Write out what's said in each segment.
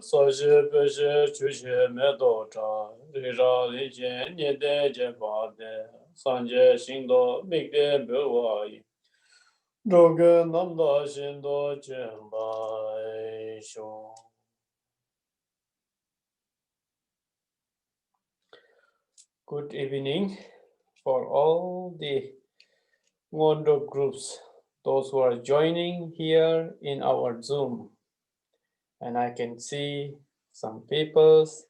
所学不学出学没多少，对照理解你的解法的，三界行多每个不我意，这个那么多行多见白兄。Good evening for all the Ngöndro groups, those who are joining here in our Zoom. And I can see some peoples.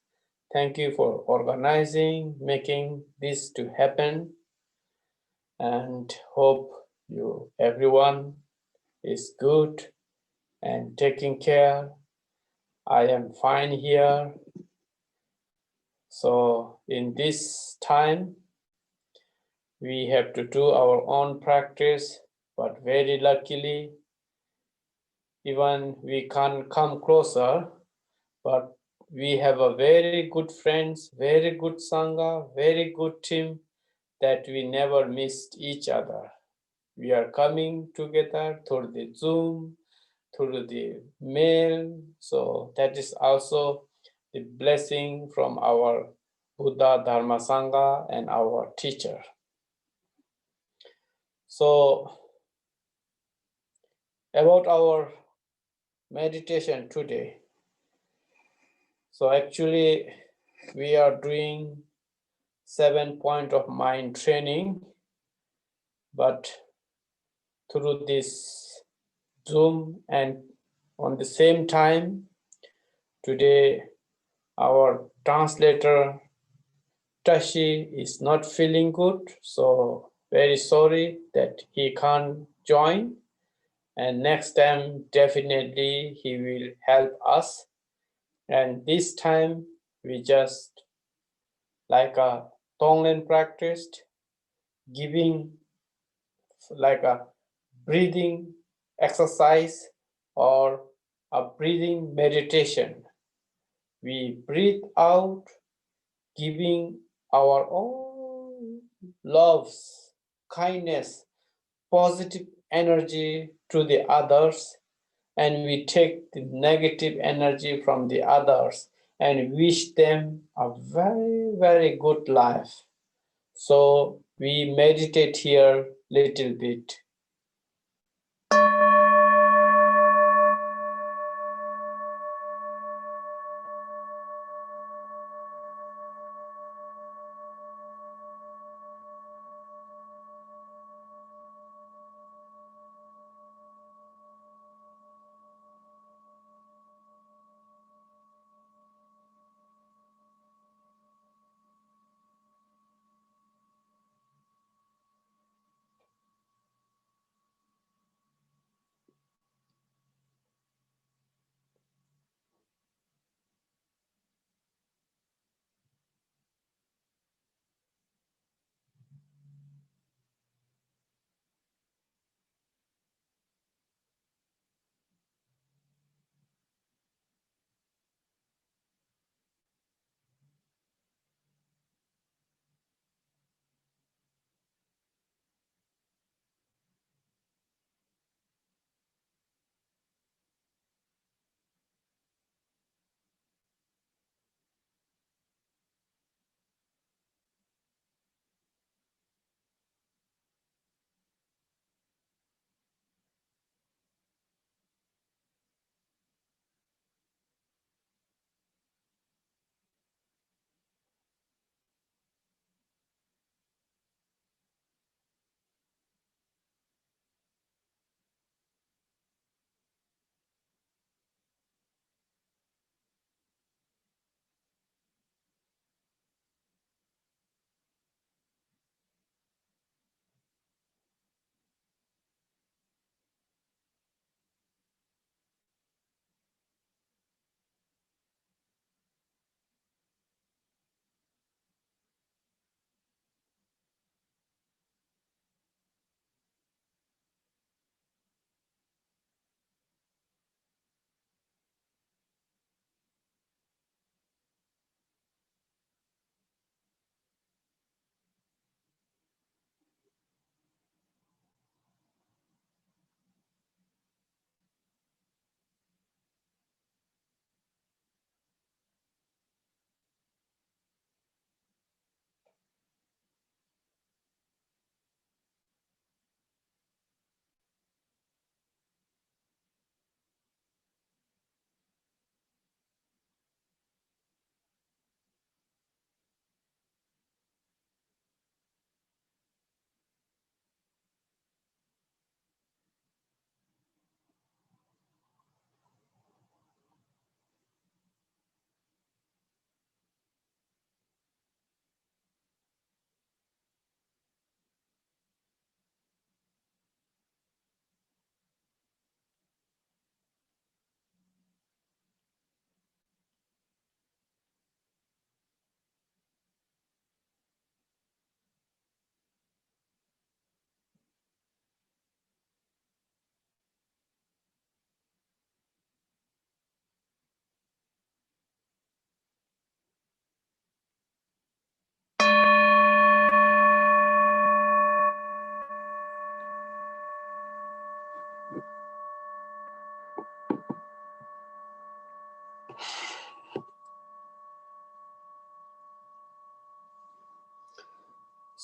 Thank you for organizing, making this to happen, and hope everyone is good and taking care. I am fine here. So in this time, we have to do our own practice, but very luckily, even we can't come closer, but we have a very good friends, very good Sangha, very good team that we never missed each other. We are coming together through the Zoom, through the mail. So that is also the blessing from our Buddha Dharma Sangha and our teacher. So about our meditation today. So actually we are doing 7 point of mind training, but through this Zoom and on the same time, today our translator Tashi is not feeling good, so very sorry that he can't join, and next time definitely he will help us. And this time we just like a Tonglen practiced, giving like a breathing exercise or a breathing meditation. We breathe out, giving our own loves, kindness, positive energy to the others, and we take the negative energy from the others and wish them a very, very good life. So we meditate here little bit.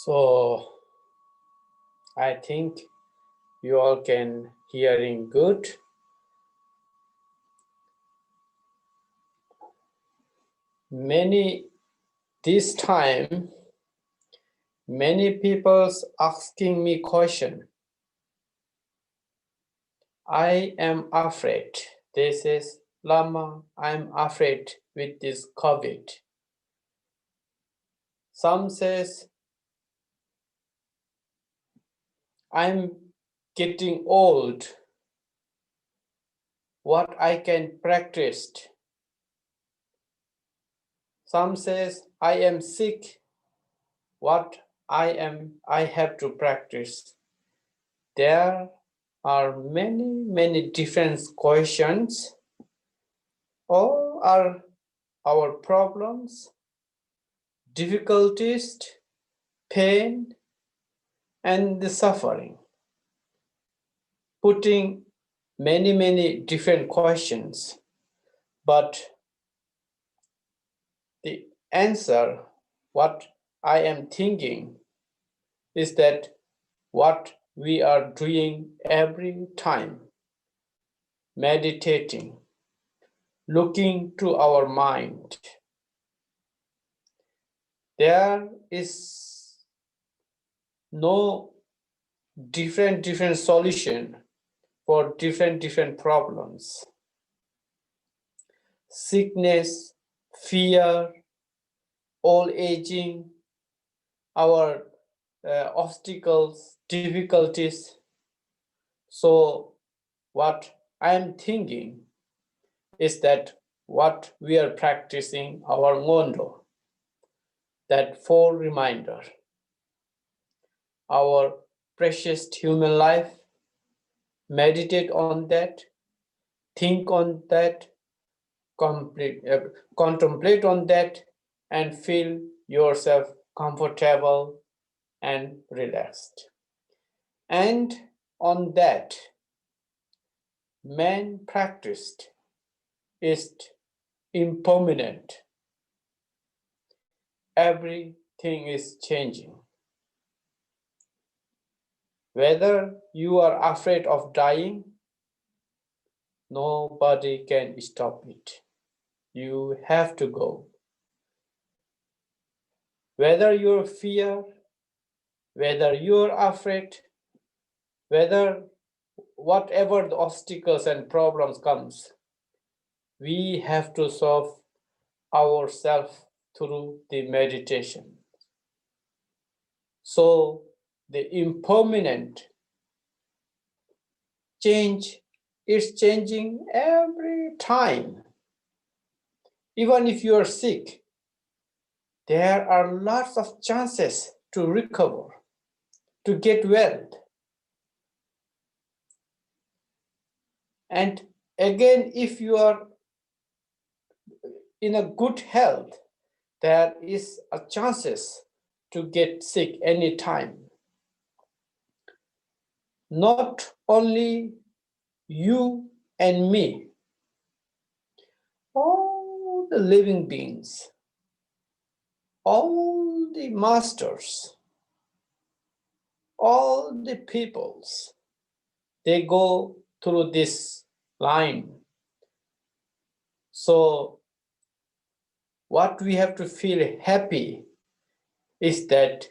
So I think you all can hearing good. This time, many people's asking me question. I am afraid. They says, Lama, I'm afraid with this COVID. Some says, I'm getting old. What I can practice. Some says, I am sick. What I have to practice. There are many different questions. All are our problems, difficulties, pain, and the suffering. Putting many different questions, but the answer, what I am thinking, is that what we are doing every time, meditating, looking to our mind. There is no different solution for different problems. Sickness, fear, old aging, our obstacles, difficulties. So what I'm thinking is that what we are practicing our Ngöndro, that 4 reminder, our precious human life, meditate on that, think on that, contemplate on that, and feel yourself comfortable and relaxed. And on that, man practiced is impermanent. Everything is changing. Whether you are afraid of dying, nobody can stop it. You have to go. Whether you fear, whether you're afraid, whether whatever the obstacles and problems comes, we have to solve ourselves through the meditation. So the impermanent change is changing every time. Even if you are sick, there are lots of chances to recover, to get well. And again, if you are in a good health, there is a chances to get sick anytime. Not only you and me, all the living beings, all the masters, all the peoples, they go through this line. So what we have to feel happy is that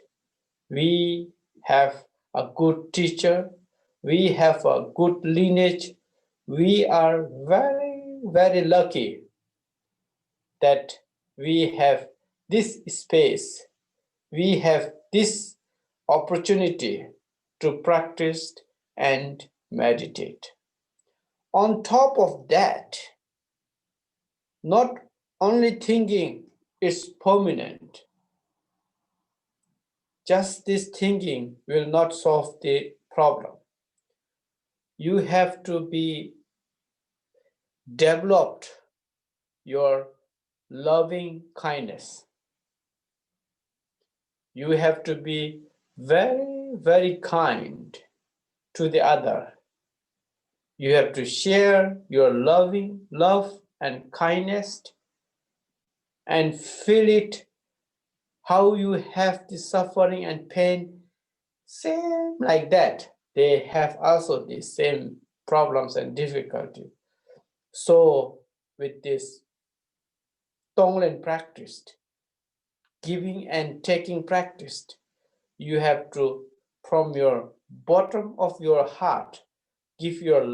we have a good teacher, we have a good lineage, we are very lucky that we have this space, we have this opportunity to practice and meditate. On top of that, not only thinking is permanent, just this thinking will not solve the problem. You have to be developed your loving kindness. You have to be very kind to the other. You have to share your love and kindness and feel it how you have the suffering and pain, same like that. They have also the same problems and difficulty. So with this Tonglen practiced, giving and taking practiced, you have to, from your bottom of your heart, give your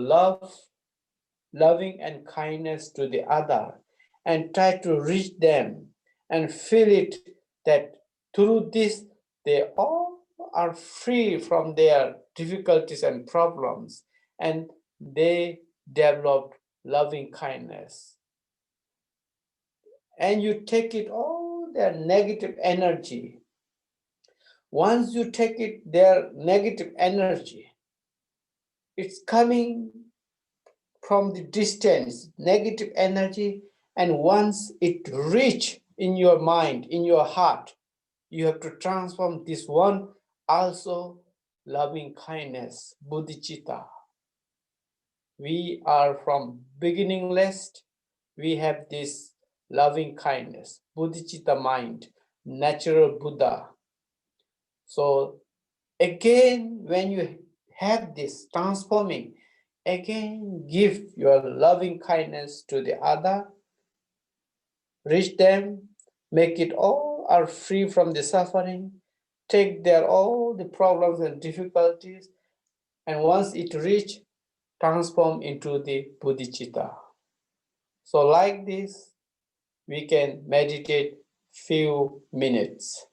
loving and kindness to the other, and try to reach them and feel it that through this they all are free from their difficulties and problems, and they develop loving kindness. And you take it all their negative energy. Once you take it their negative energy, it's coming from the distance, negative energy, and once it reach in your mind, in your heart, you have to transform this one also loving kindness, bodhicitta. We are from beginningless, we have this loving kindness, bodhicitta mind, natural Buddha. So again, when you have this transforming, again give your loving kindness to the other, reach them, make it all are free from the suffering, take their all the problems and difficulties, and once it reach, transform into the bodhicitta. So like this, we can meditate few minutes.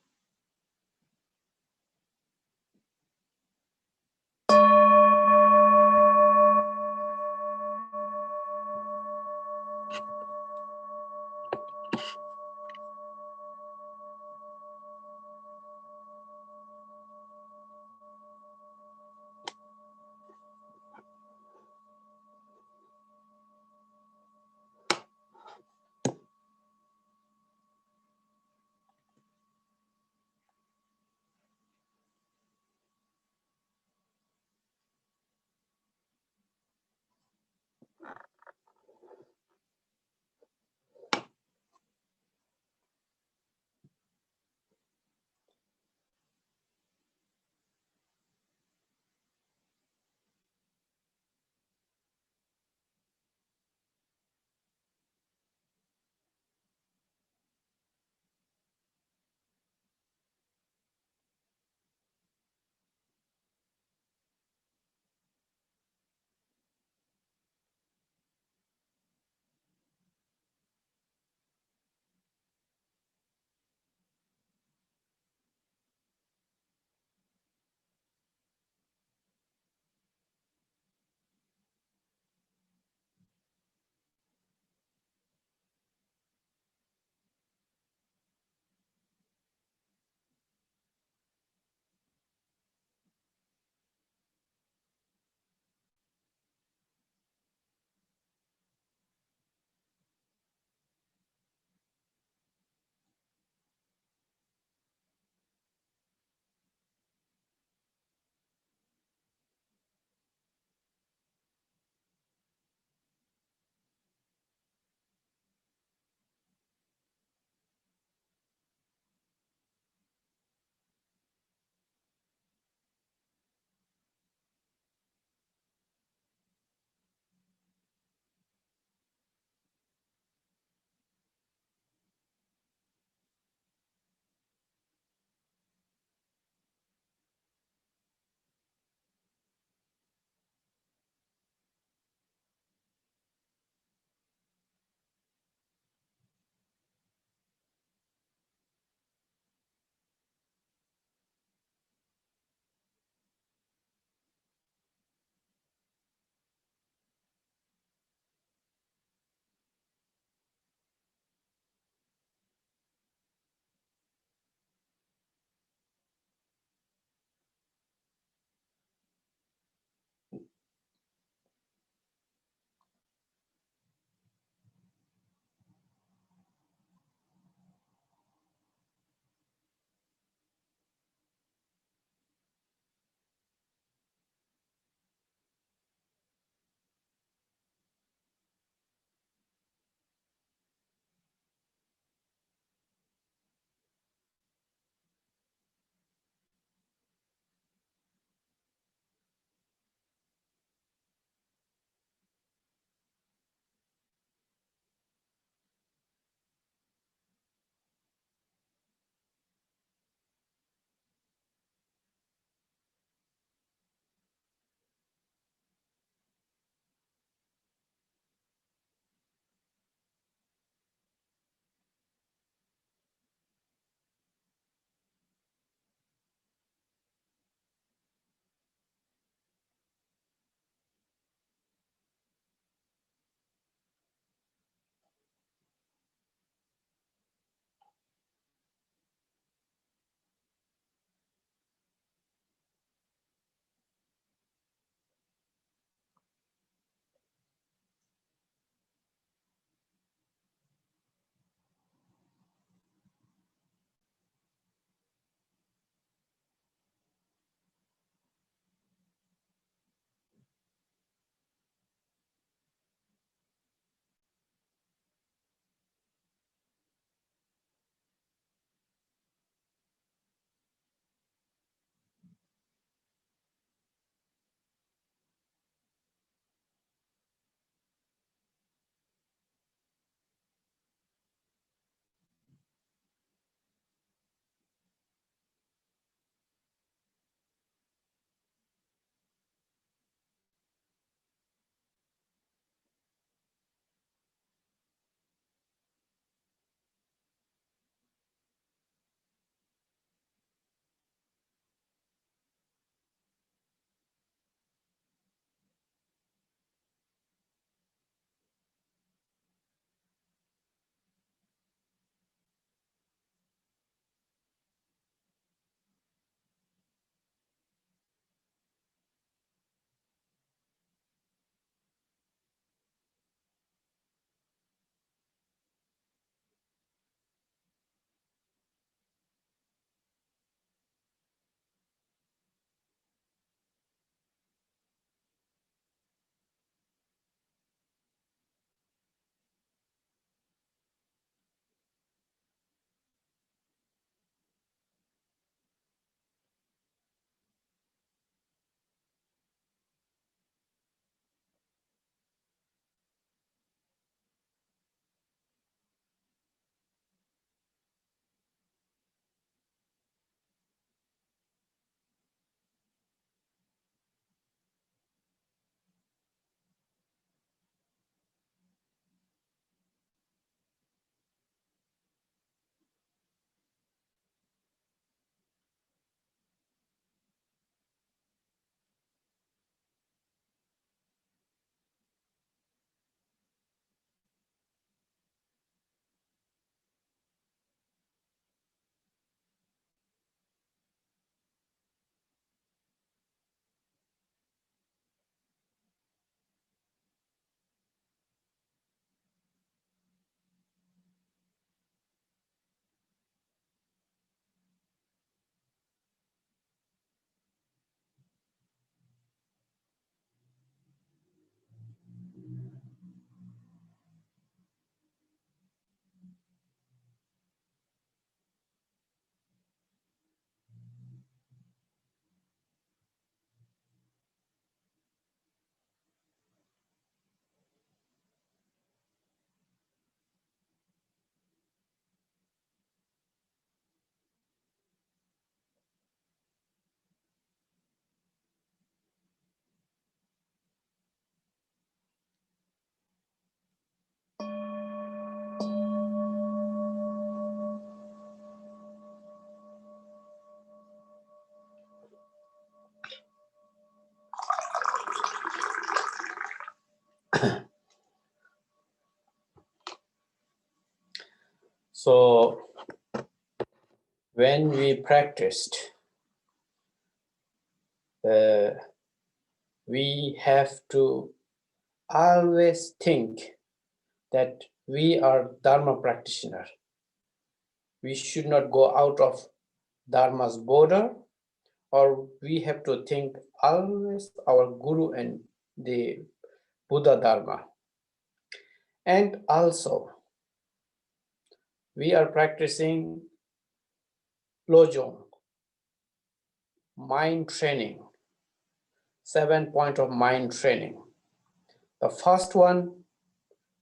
So when we practiced, we have to always think that we are Dharma practitioner. We should not go out of Dharma's border, or we have to think always our Guru and the Buddha Dharma. And also, we are practicing Lojong, mind training, 7 points of mind training. The first one,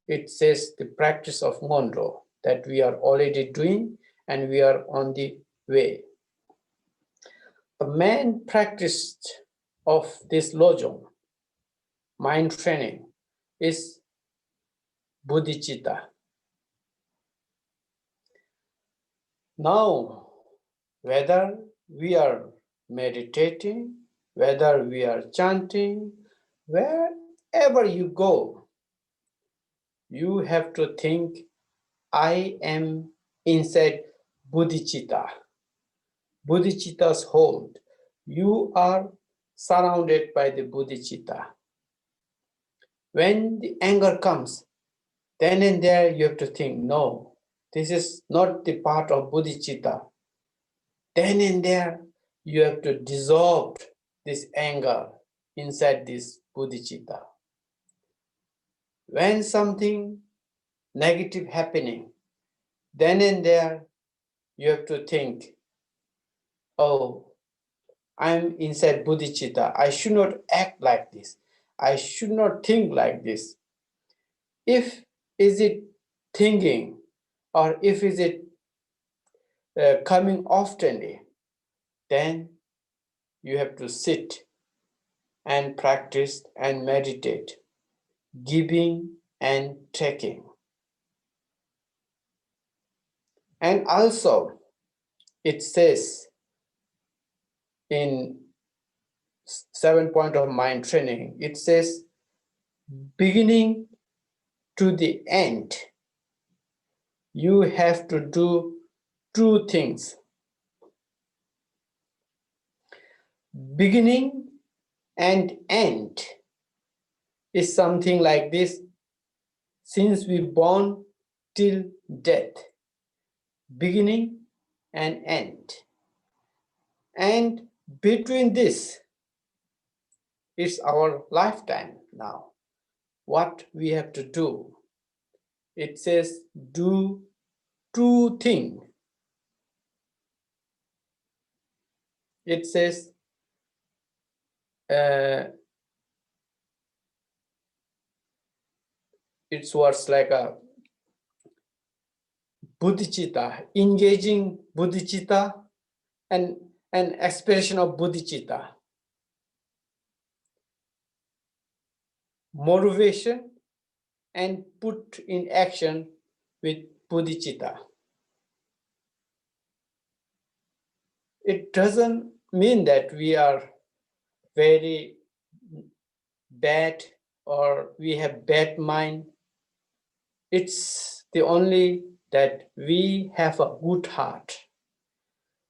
it says the practice of Ngöndro, that we are already doing and we are on the way. The main practice of this Lojong, mind training, is bodhicitta. Now, whether we are meditating, whether we are chanting, wherever you go, you have to think, I am inside bodhicitta. Bodhicitta's hold. You are surrounded by the bodhicitta. When the anger comes, then and there you have to think, no, this is not the part of bodhicitta. Then and there you have to dissolve this anger inside this bodhicitta. When something negative happening, then and there you have to think, oh, I'm inside bodhicitta. I should not act like this. I should not think like this. If is it thinking, or if is it coming oftenly, then you have to sit and practice and meditate, giving and taking. And also, it says in 7 points of mind training, it says, beginning to the end, you have to do two things. Beginning and end is something like this: since we born till death, beginning and end. And between this is our lifetime now. What we have to do. It says do two things. It says it's words like a bodhicitta, engaging bodhicitta, and an expression of bodhicitta. Motivation and put in action with bodhicitta. It doesn't mean that we are very bad or we have bad mind. It's the only that we have a good heart.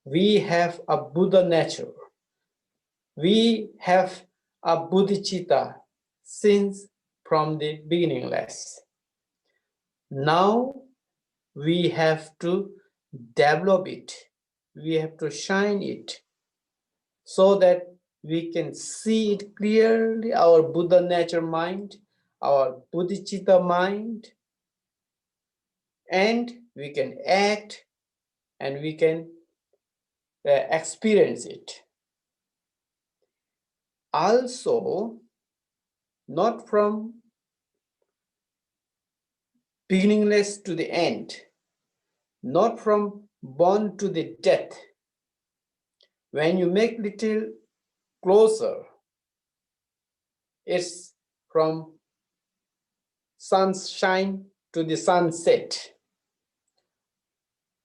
We have a Buddha nature. We have a bodhicitta since from the beginningless. Now we have to develop it. We have to shine it so that we can see it clearly, our Buddha nature mind, our bodhicitta mind, and we can act and we can experience it. Also, not from beginningless to the end, not from born to the death. When you make little closer, it's from sunshine to the sunset,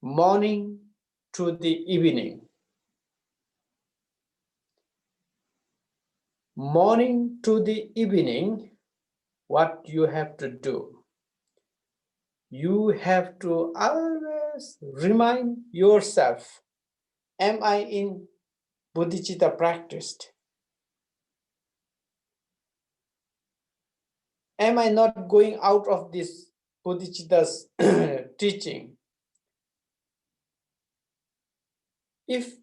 morning to the evening. Morning to the evening, what you have to do. you have to always remind yourself, am I in bodhicitta practice? Am I not going out of this bodhicitta's teaching? If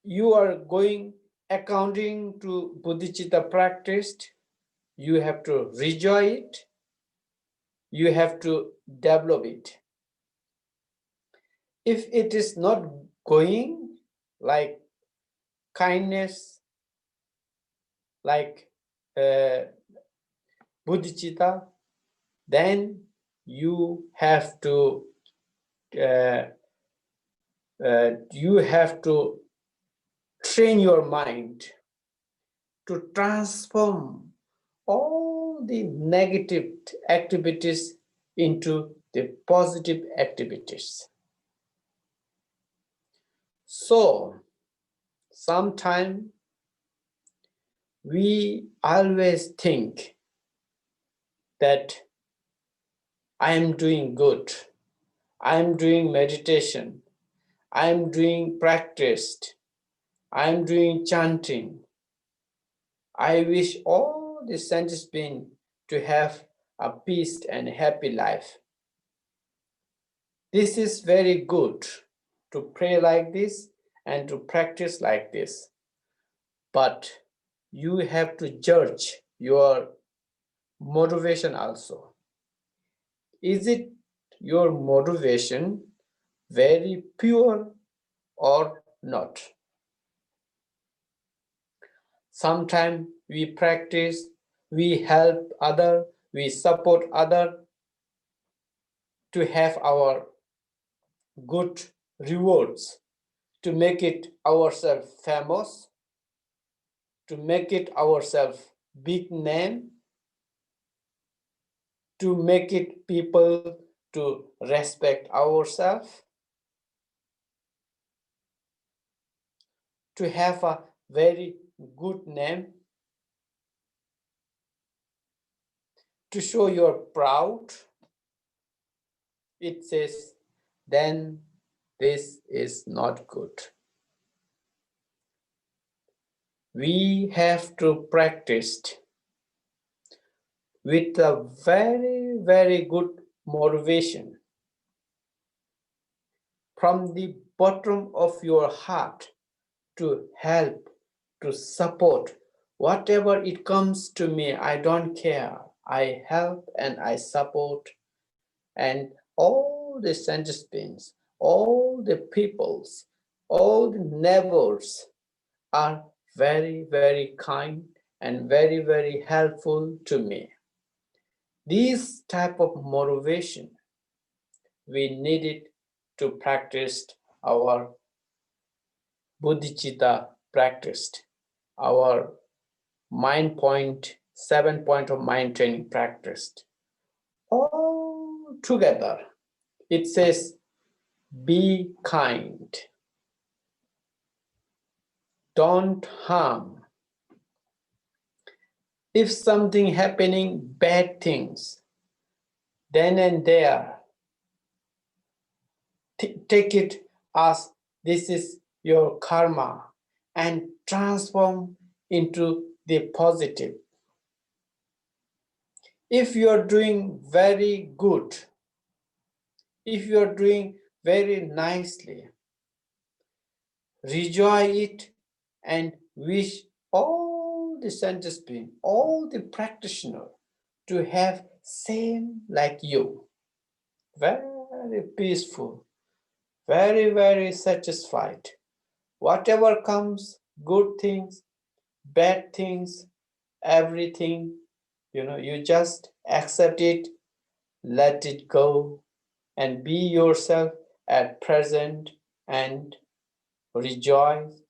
you are going according to bodhicitta practice, you have to enjoy it, you have to develop it. If it is not going like kindness, like bodhicitta, then you have to train your mind to transform all the negative activities into the positive activities. So sometimes we always think that I am doing good, I am doing meditation, I am doing practice, I am doing chanting. I wish all the sentient beings to have a peace and happy life. This is very good to pray like this and to practice like this. But you have to judge your motivation also. Is it your motivation very pure or not? Sometimes we practice, we help other, we support other to have our good rewards, to make it ourselves famous, to make it ourselves big name, to make it people to respect ourselves, to have a very good name, to show you're proud. It says, then this is not good. We have to practice with a very, very good motivation from the bottom of your heart to help, to support. Whatever it comes to me, I don't care. I help and I support. And all the sentient beings, all the peoples, all the neighbors are very, very kind and very, very helpful to me. This type of motivation, we need it to practice our bodhicitta practice, our mind point, 7 point of mind training practice. All together, it says, be kind, don't harm. If something happening, bad things, then and there, take it as this is your karma and transform into the positive. If you are doing very good, if you are doing very nicely, rejoice it and wish all the sentient beings, all the practitioners to have same like you. Very peaceful, very, very satisfied. Whatever comes, good things, bad things, everything, you just accept it, let it go, and be yourself at present and rejoice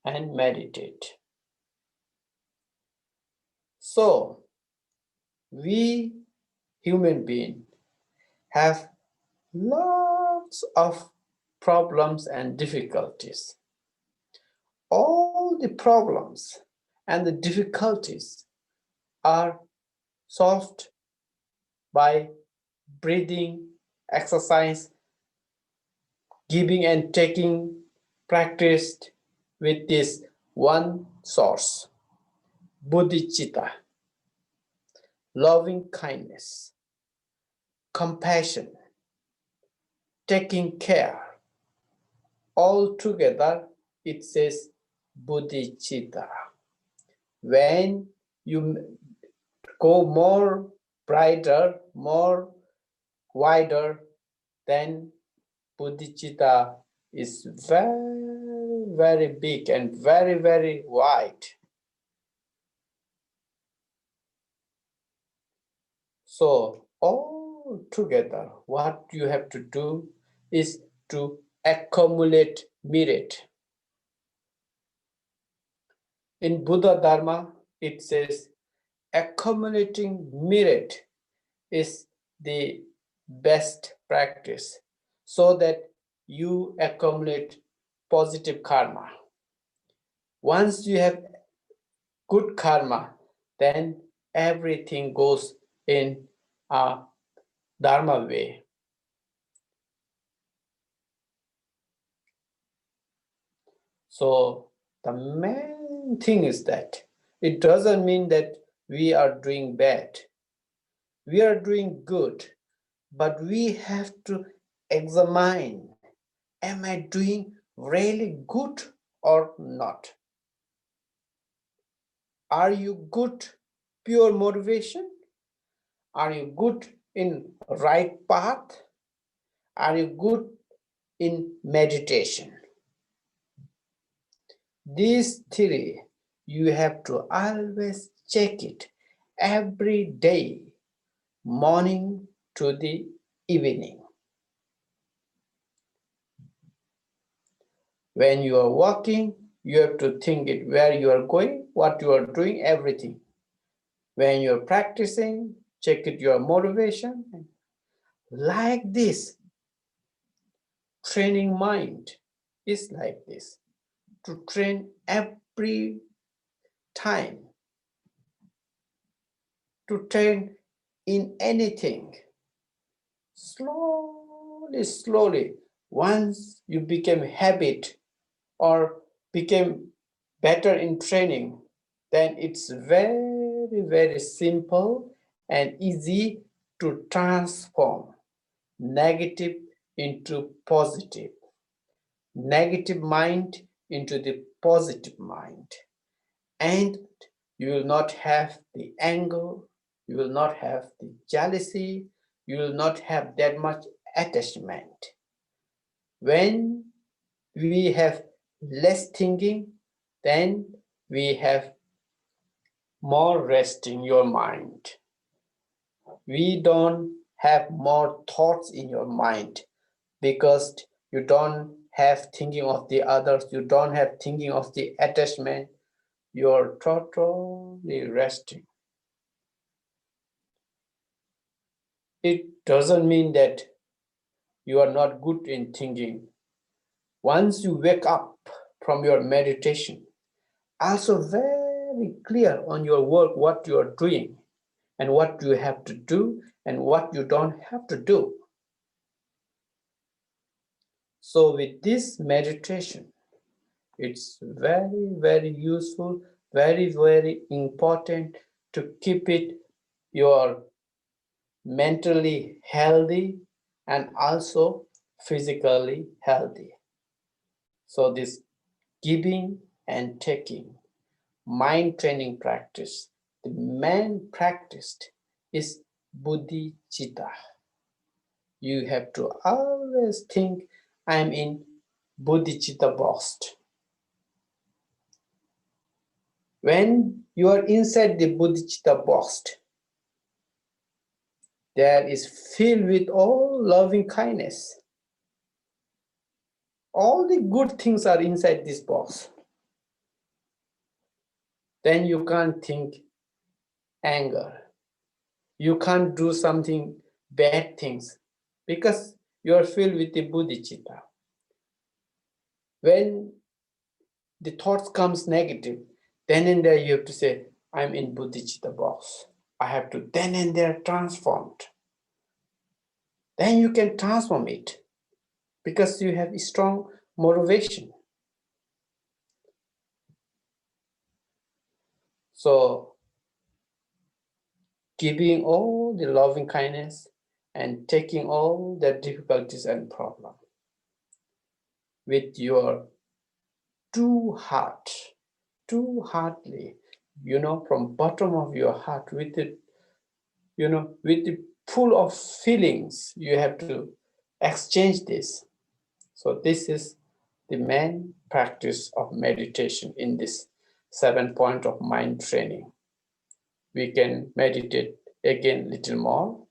and meditate. So, we human beings have lots of problems and difficulties. All the problems and the difficulties are solved by breathing, exercise, giving and taking practiced with this one source, bodhicitta, loving kindness, compassion, taking care. All together, it says bodhicitta. When you go more brighter, more wider, then bodhicitta is very, very big and very, very wide. So all together, what you have to do is to accumulate merit. In Buddha Dharma, it says accumulating merit is the best practice so that you accumulate positive karma. Once you have good karma, then everything goes in a Dharma way. So the main thing is that it doesn't mean that we are doing bad. We are doing good, but we have to examine, am I doing really good or not? Are you good pure motivation? Are you good in right path? Are you good in meditation? These three, you have to always check it every day, morning to the evening. When you are walking, you have to think it where you are going, what you are doing, everything. When you're practicing, check it your motivation. Like this, training mind is like this. To train every time, to train in anything. Slowly, slowly, once you become habit or became better in training, then it's very, very simple and easy to transform negative into positive, negative mind into the positive mind. And you will not have the anger, you will not have the jealousy, you will not have that much attachment. When we have less thinking, then we have more rest in your mind. We don't have more thoughts in your mind because you don't have thinking of the others, you don't have thinking of the attachment, you're totally resting. It doesn't mean that you are not good in thinking. Once you wake up from your meditation, also very clear on your work, what you are doing and what you have to do and what you don't have to do. So with this meditation, it's very, very useful, very, very important to keep it your mentally healthy and also physically healthy. So this giving and taking, mind training practice, the main practiced is bodhicitta. You have to always think, I'm in bodhicitta box. When you are inside the bodhicitta box, there is filled with all loving kindness. All the good things are inside this box. Then you can't think anger. You can't do something bad things because you are filled with the bodhicitta. When the thoughts comes negative, then and there you have to say, I'm in bodhicitta box. I have to then and there transformed. then you can transform it because you have strong motivation. So giving all the loving kindness and taking all the difficulties and problems with your true heart, true heartly, from bottom of your heart, with it, with the full of feelings, you have to exchange this. So this is the main practice of meditation in this 7 point of mind training. We can meditate again little more.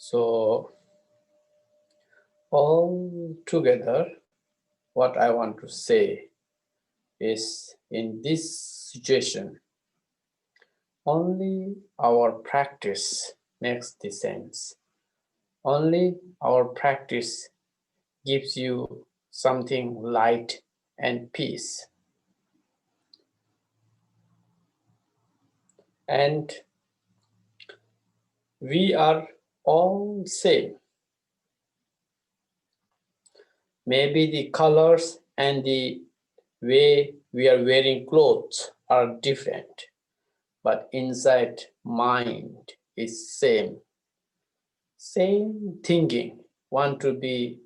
So all together, what I want to say is, in this situation, only our practice makes the sense. Only our practice gives you something light and peace. And we are all same. Maybe the colors and the way we are wearing clothes are different, but inside mind is same. Same thinking, want to be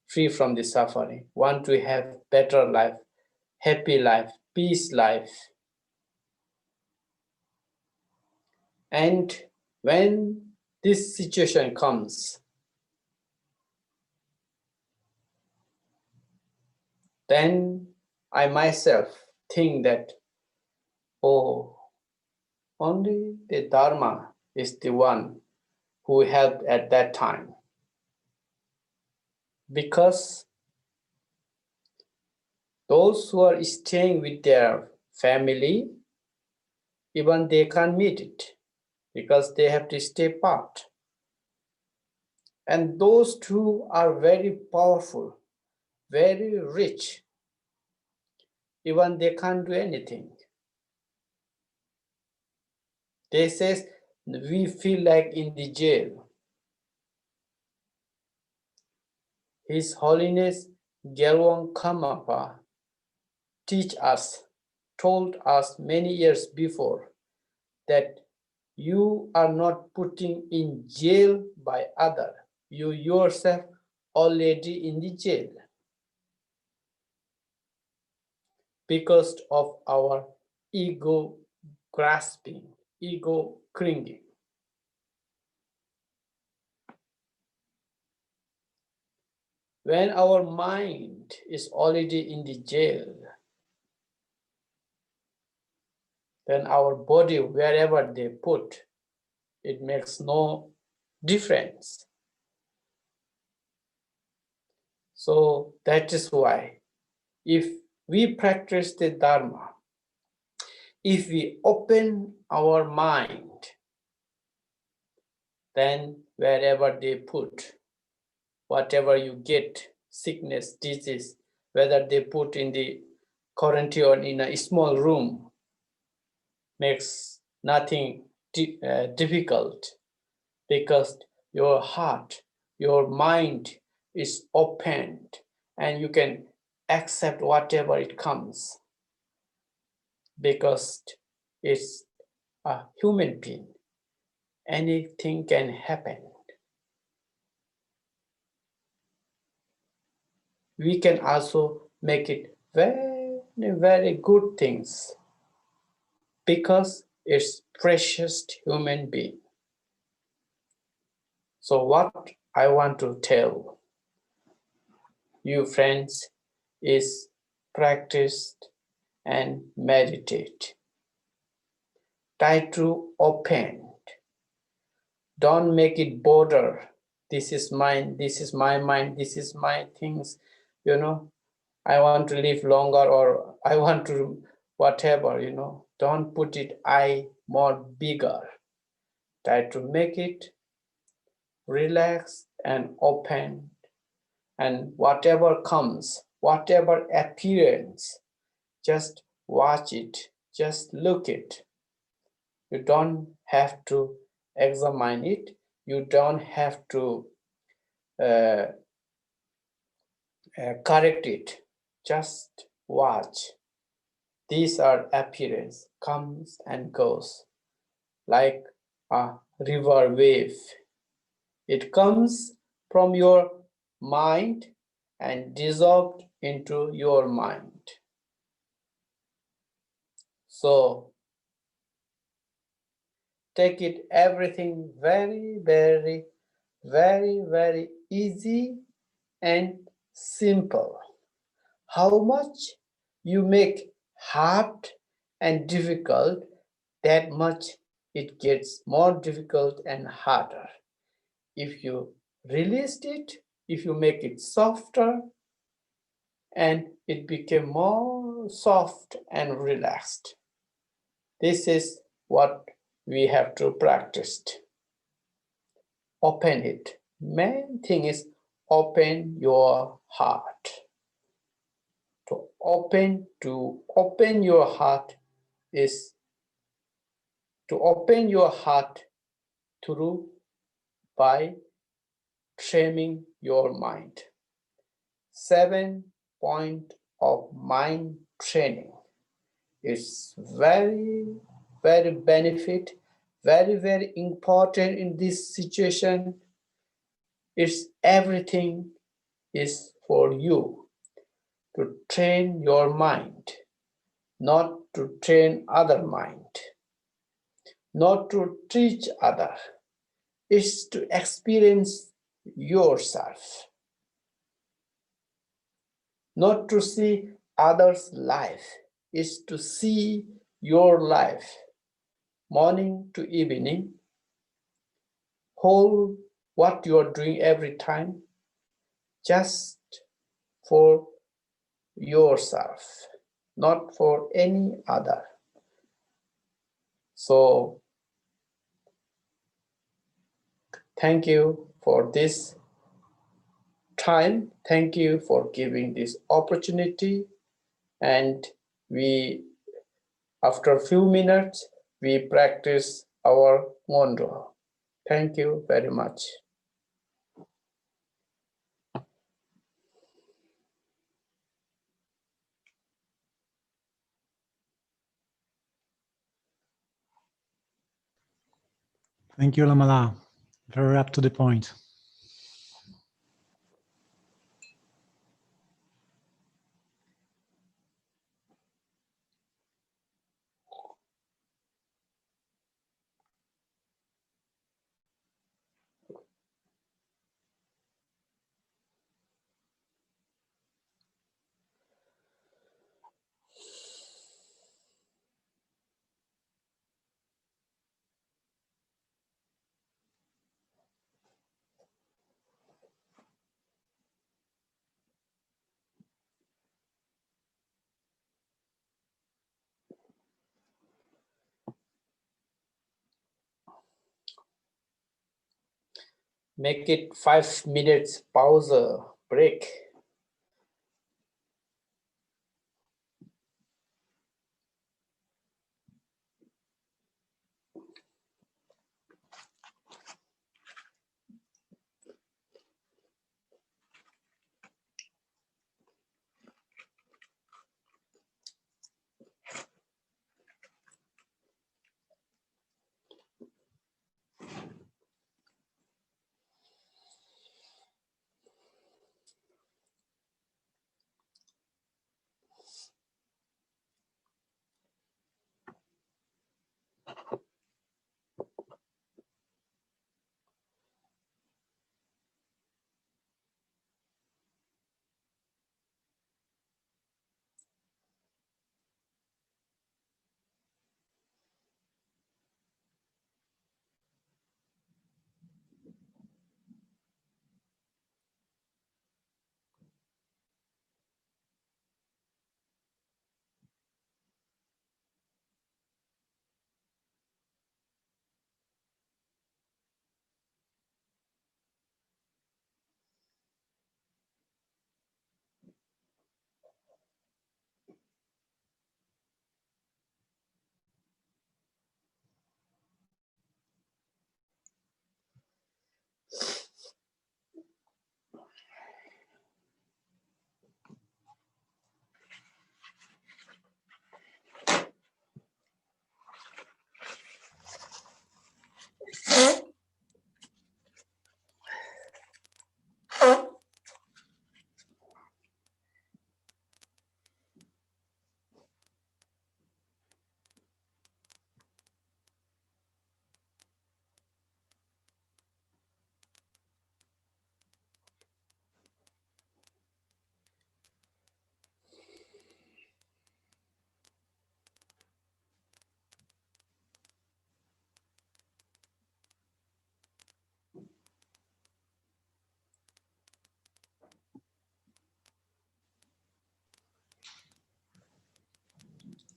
free from the suffering, want to have better life, happy life, peace life. And when this situation comes, then I myself think that, oh, only the Dharma is the one who helped at that time. Because those who are staying with their family, even they can't meet it because they have to stay apart. And those two are very powerful, very rich. Even they can't do anything. They says, we feel like in the jail. His Holiness Gyalwang Karmapa told us many years before that you are not putting in jail by other. You yourself already in the jail because of our ego grasping, ego clinging. When our mind is already in the jail, then our body, wherever they put, it makes no difference. So that is why, if we practice the Dharma, if we open our mind, then wherever they put, whatever you get, sickness, disease, whether they put in the quarantine or in a small room, makes nothing difficult, because your heart, your mind is opened and you can accept whatever it comes, because it's a human being. Anything can happen. We can also make it very, very good things, because it's precious human being. So what I want to tell you friends is, practice and meditate. Try to open. Don't make it border. This is mine, this is my mind, this is my things, I want to live longer, or I want to whatever, Don't put it I more bigger. Try to make it relaxed and open, and whatever comes, whatever appearance, just watch it, just look it. You don't have to examine it. You don't have to correct it. Just watch. These are appearance, comes and goes, like a river wave. It comes from your mind and dissolved into your mind. So take it everything very, very, very, very easy and simple. How much you make hard and difficult, that much it gets more difficult and harder. if you released it, if you make it softer, and it became more soft and relaxed. This is what we have to practice. Open it. Main thing is open your heart. To open your heart is to open your heart through by training your mind. 7 point of mind training is very, very benefit, very, very important in this situation. It's everything is for you to train your mind, not to train other mind, not to teach other. It's to experience yourself, not to see others' life. It's to see your life, morning to evening, whole what you are doing every time, just for yourself, not for any other. So thank you for this time. Thank you for giving this opportunity. And we, after a few minutes, we practice our Ngöndro. Thank you very much. Thank you, Lamala. Very up to the point. Make it 5 minutes pause, break.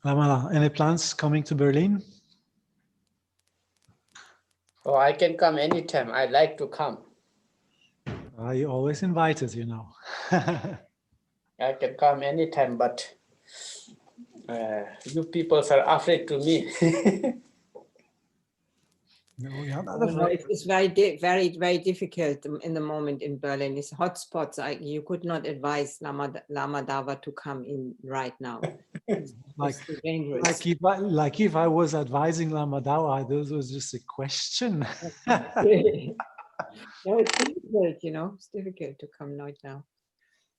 Lamala, any plans coming to Berlin? Oh, I can come anytime. I like to come. You always invited, you know. I can come anytime, but you people are afraid to me. No, we are not No, afraid. it's very, very difficult in the moment in Berlin. It's hotspots. You could not advise Lama Dava to come in right now. It's too dangerous. Like if I was advising Lama Dawa, this was just a question. No, it's difficult, you know. It's difficult to come right now.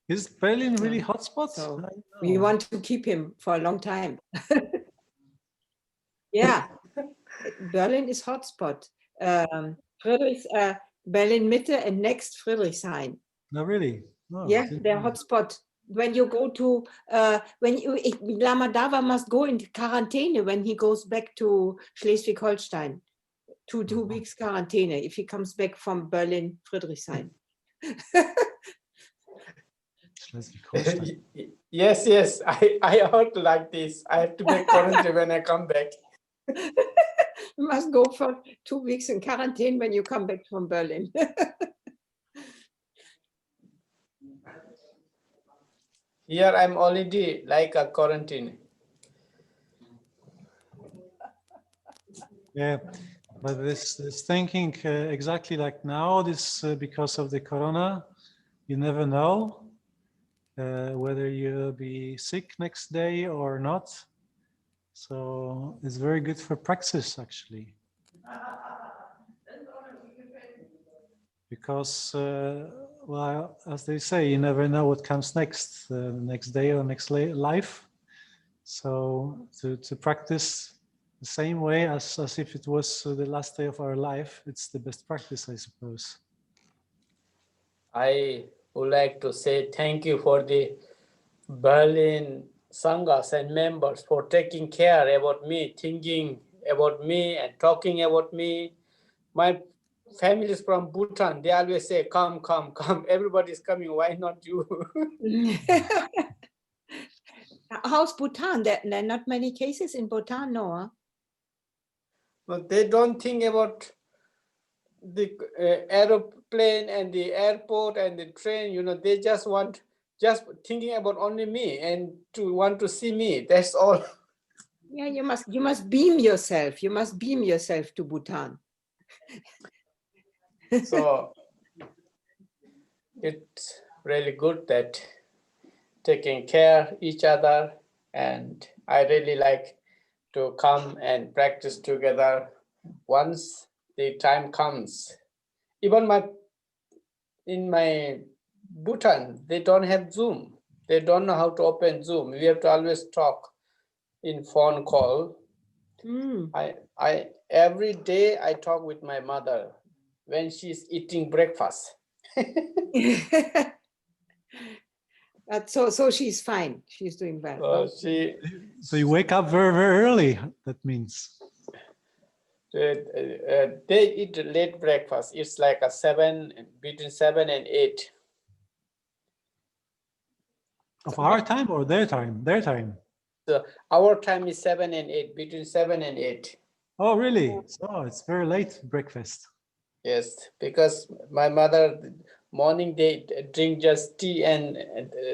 Is Berlin really hotspot? So we want to keep him for a long time. Yeah, Berlin is hotspot. Berlin Mitte and next Friedrichshain. No, really? No, Yeah, they're hotspot. When you go to, Lama Dava must go into quarantine when he goes back to Schleswig-Holstein. Two weeks quarantine if he comes back from Berlin, Friedrichshain. Schleswig-Holstein. Yes, I heard like this. I have to make quarantine when I come back. You must go for 2 weeks in quarantine when you come back from Berlin. Here I'm already like a quarantine. Yeah, but this thinking exactly like now, this because of the corona, you never know whether you'll be sick next day or not. So it's very good for praxis actually. Because, well, as they say, you never know what comes next, next day or next life. So to practice the same way as if it was the last day of our life, it's the best practice, I suppose. I would like to say thank you for the Berlin Sanghas and members for taking care about me, thinking about me and talking about me. My family is from Bhutan. They always say, come. Everybody's coming. Why not you? How's Bhutan? There are not many cases in Bhutan, no? Huh? But they don't think about the aeroplane and the airport and the train. You know, they just thinking about only me and to want to see me. That's all. Yeah, you must beam yourself. You must beam yourself to Bhutan. So it's really good that taking care each other, and I really like to come and practice together once the time comes. Even in my Bhutan, they don't have Zoom. They don't know how to open Zoom. We have to always talk in phone call. I every day I talk with my mother when she's eating breakfast. So she's fine. She's doing well. So you wake up very, very early, that means. They eat late breakfast. It's like between 7 and 8. Of our time or their time? Their time. So our time is 7 and 8, between 7 and 8. Oh, really? So it's very late breakfast. Yes, because my mother, morning they drink just tea and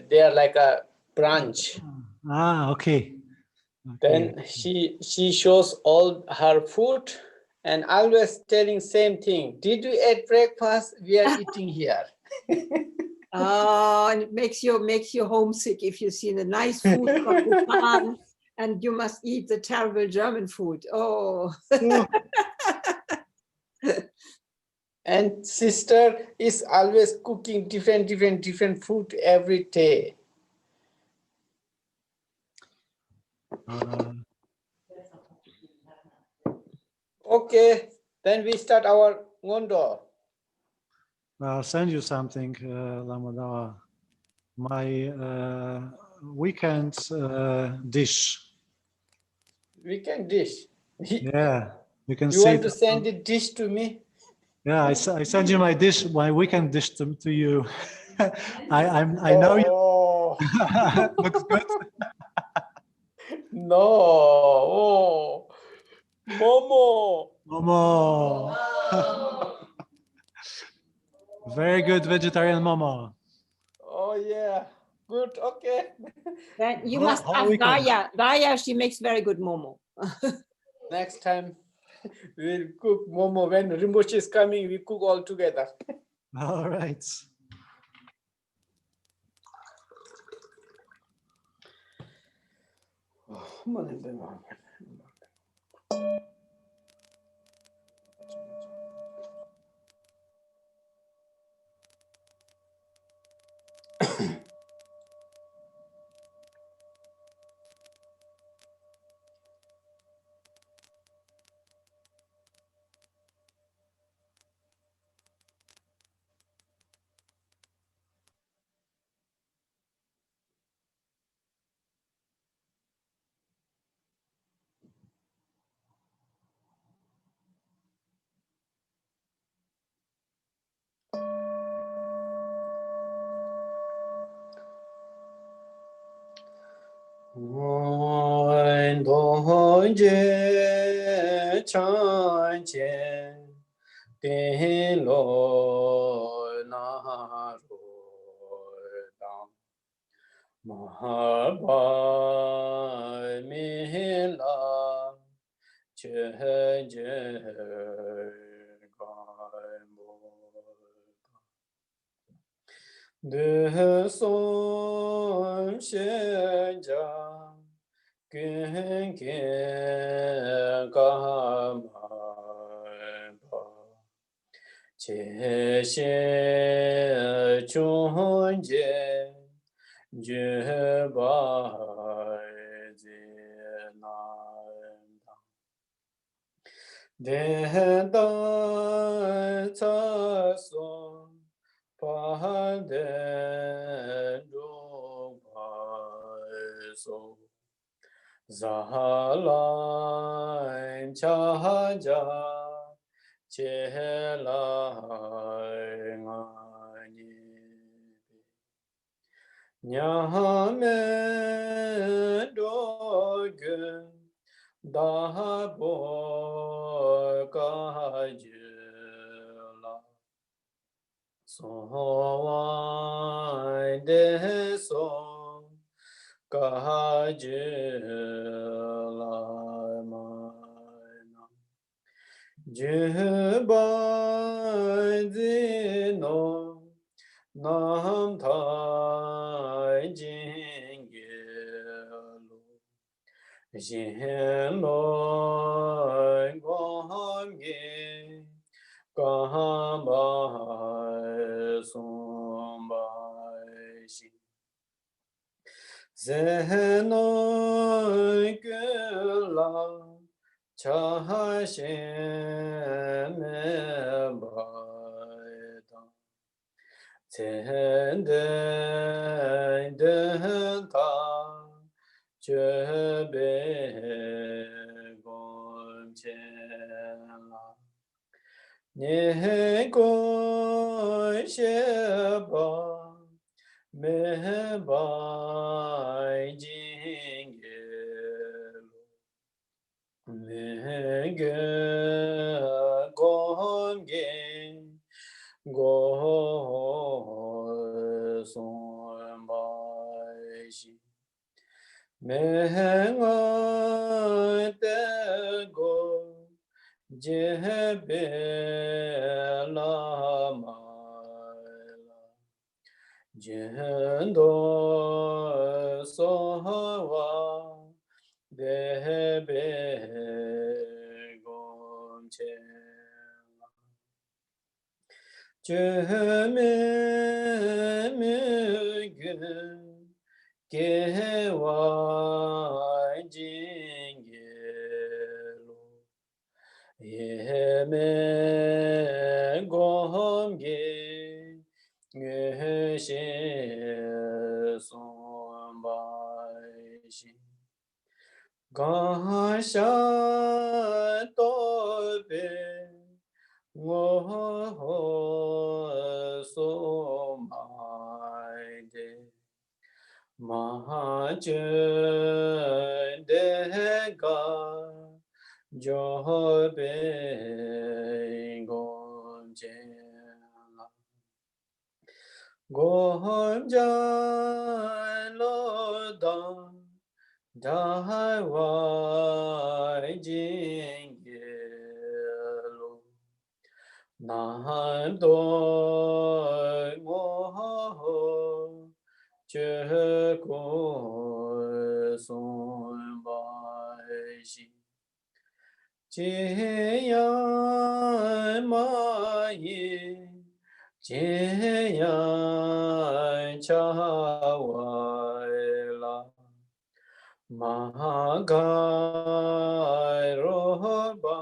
they are like a brunch. Ah, okay. Then she shows all her food and always telling same thing. Did you eat breakfast? We are eating here. Oh, and it makes you homesick if you see the nice food from Bhutan and you must eat the terrible German food. Oh. And sister is always cooking different food every day. Okay, then we start our Ngöndro. I'll send you something, Lamadawa. My weekend dish. Weekend dish. Yeah, you can You see. want to send the dish to me? Yeah, I send you my weekend dish to you. I know you. Looks good. No. Oh. Momo. Momo. Very good vegetarian Momo. Oh yeah. Good. Okay. Then you Whole- must whole ask weekend. Daya. Daya, she makes very good momo. Next time we'll cook Momo. When Rinpoche is coming, we cook all together. All right. Dong je chan chen ten lo na ro dang ma ba mi la che je ga mo de son shen ja gen gen ga ma ba che xie chun jie je ba zi na de da ca so pa de ru pa so za la cha ja che la nga ni nya me do ge da bo ka je la so wa de so ka je la ma na je ba zi no nam thai jing ge lo jin lo gong ge gam ba sum ba shi zen no ge la cha shen me ba da ten den den ta che be gom chen la ne go she ba me ba jing ge me ge gom ge go son ba shi me nga te go je be la ma la je do so wa de be gom che je me ge wa jing ge lo ye me gom ge nge she son ba shi ga sha to be wo so mai de Mahajendega Jobe Gonjela Gonjan Lodan Dai Wai Jingelu Nam Doi Mo Chö Ko Son Bai Shi Che Yan Ma Yi Che Yan Cha Wai La Ma Gai Ro Ba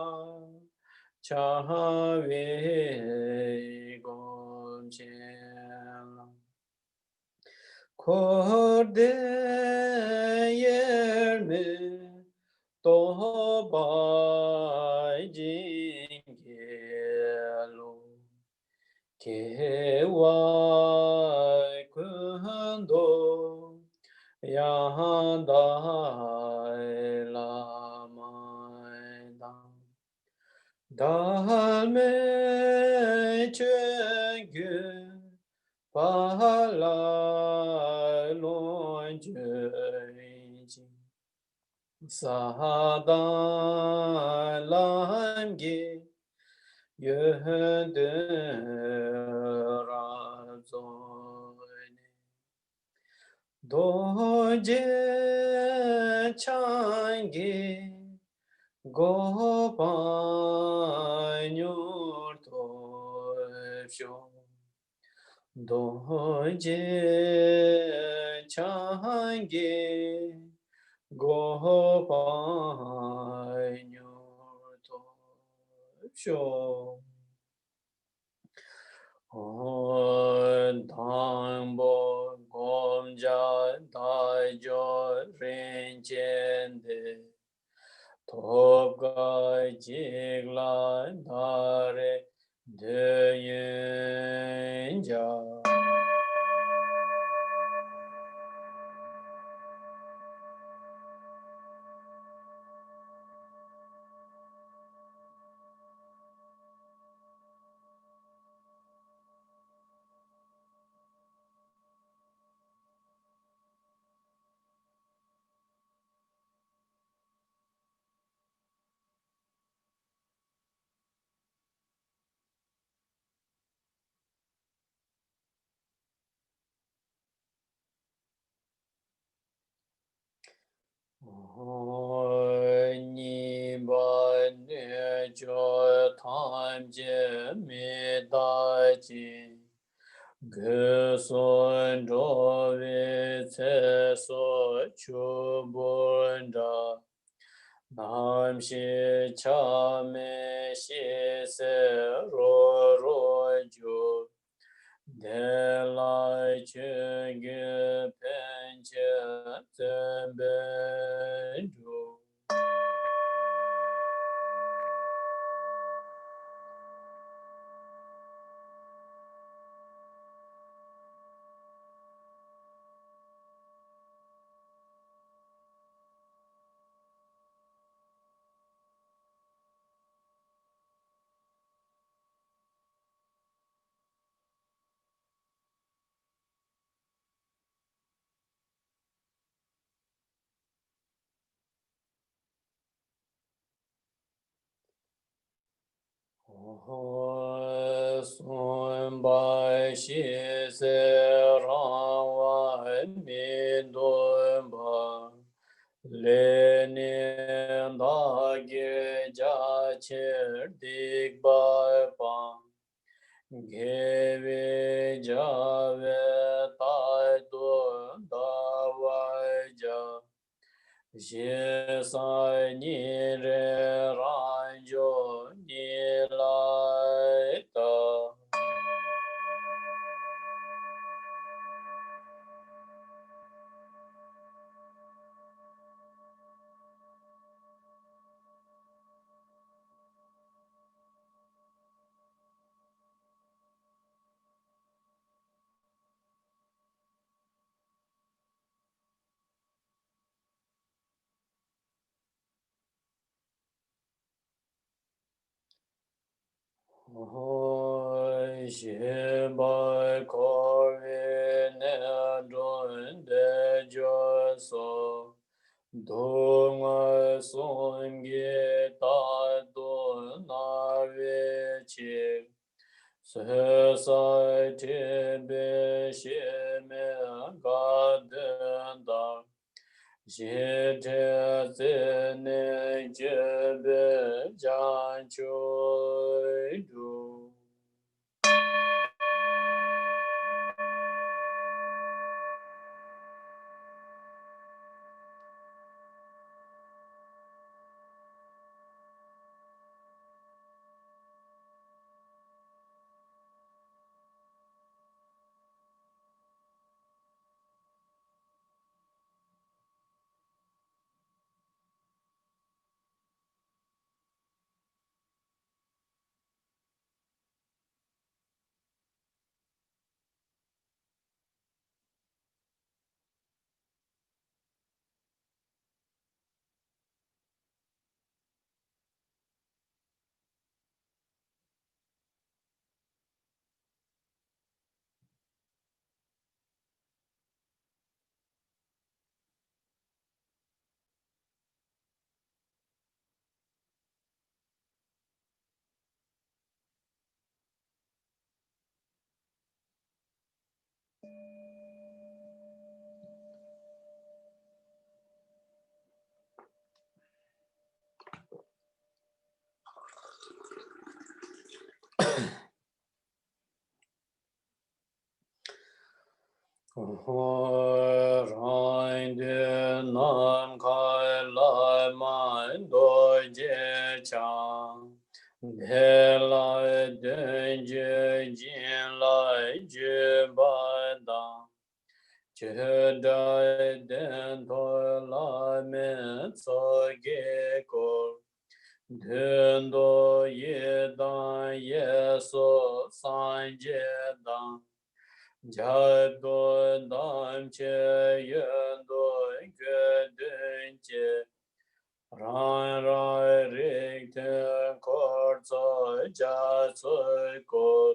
Cha Vi Gon Chen La Korde Yerme Tobai Jingelo Kewai Kundo Yandai Lamai Dalme Chengyu Palai Lon Jui Sahadan Lamgi Yönde Razone Doje Changi Gopanyur Topsho Doje Changi Gopanyur Topsho Dangbo Gomja Daijo Rinchende Togai Jigla Dare Deyenja Ni ba ne jo tham je me da ji ge son ro ve ce so chu bon da nam shi cha me shi se ro ro ju de lai che ge pen che zhen ben ju Son bai shi se rang wai mi dun ba le nian da ge ja che dik bai pa ge we ja we tai dun da wai ja Jie sai ni re ran jo ni lai da. Hoi Shibai Kovi Nedun De Jo So Dunga Sungi Ta Du Na Vi Chi Se Sai Ti Bi Shi Me Ga Den Da Shi Te Zi Ne Je Bi Jan Chui Du Rein de nam kai lai man do je chang de lai den je jin lai je ba da je dai den to la me so ge ko den do ye da ye so san je da Jai do dam che yen do ge den che ran rai rik ten kor tso ja tso ko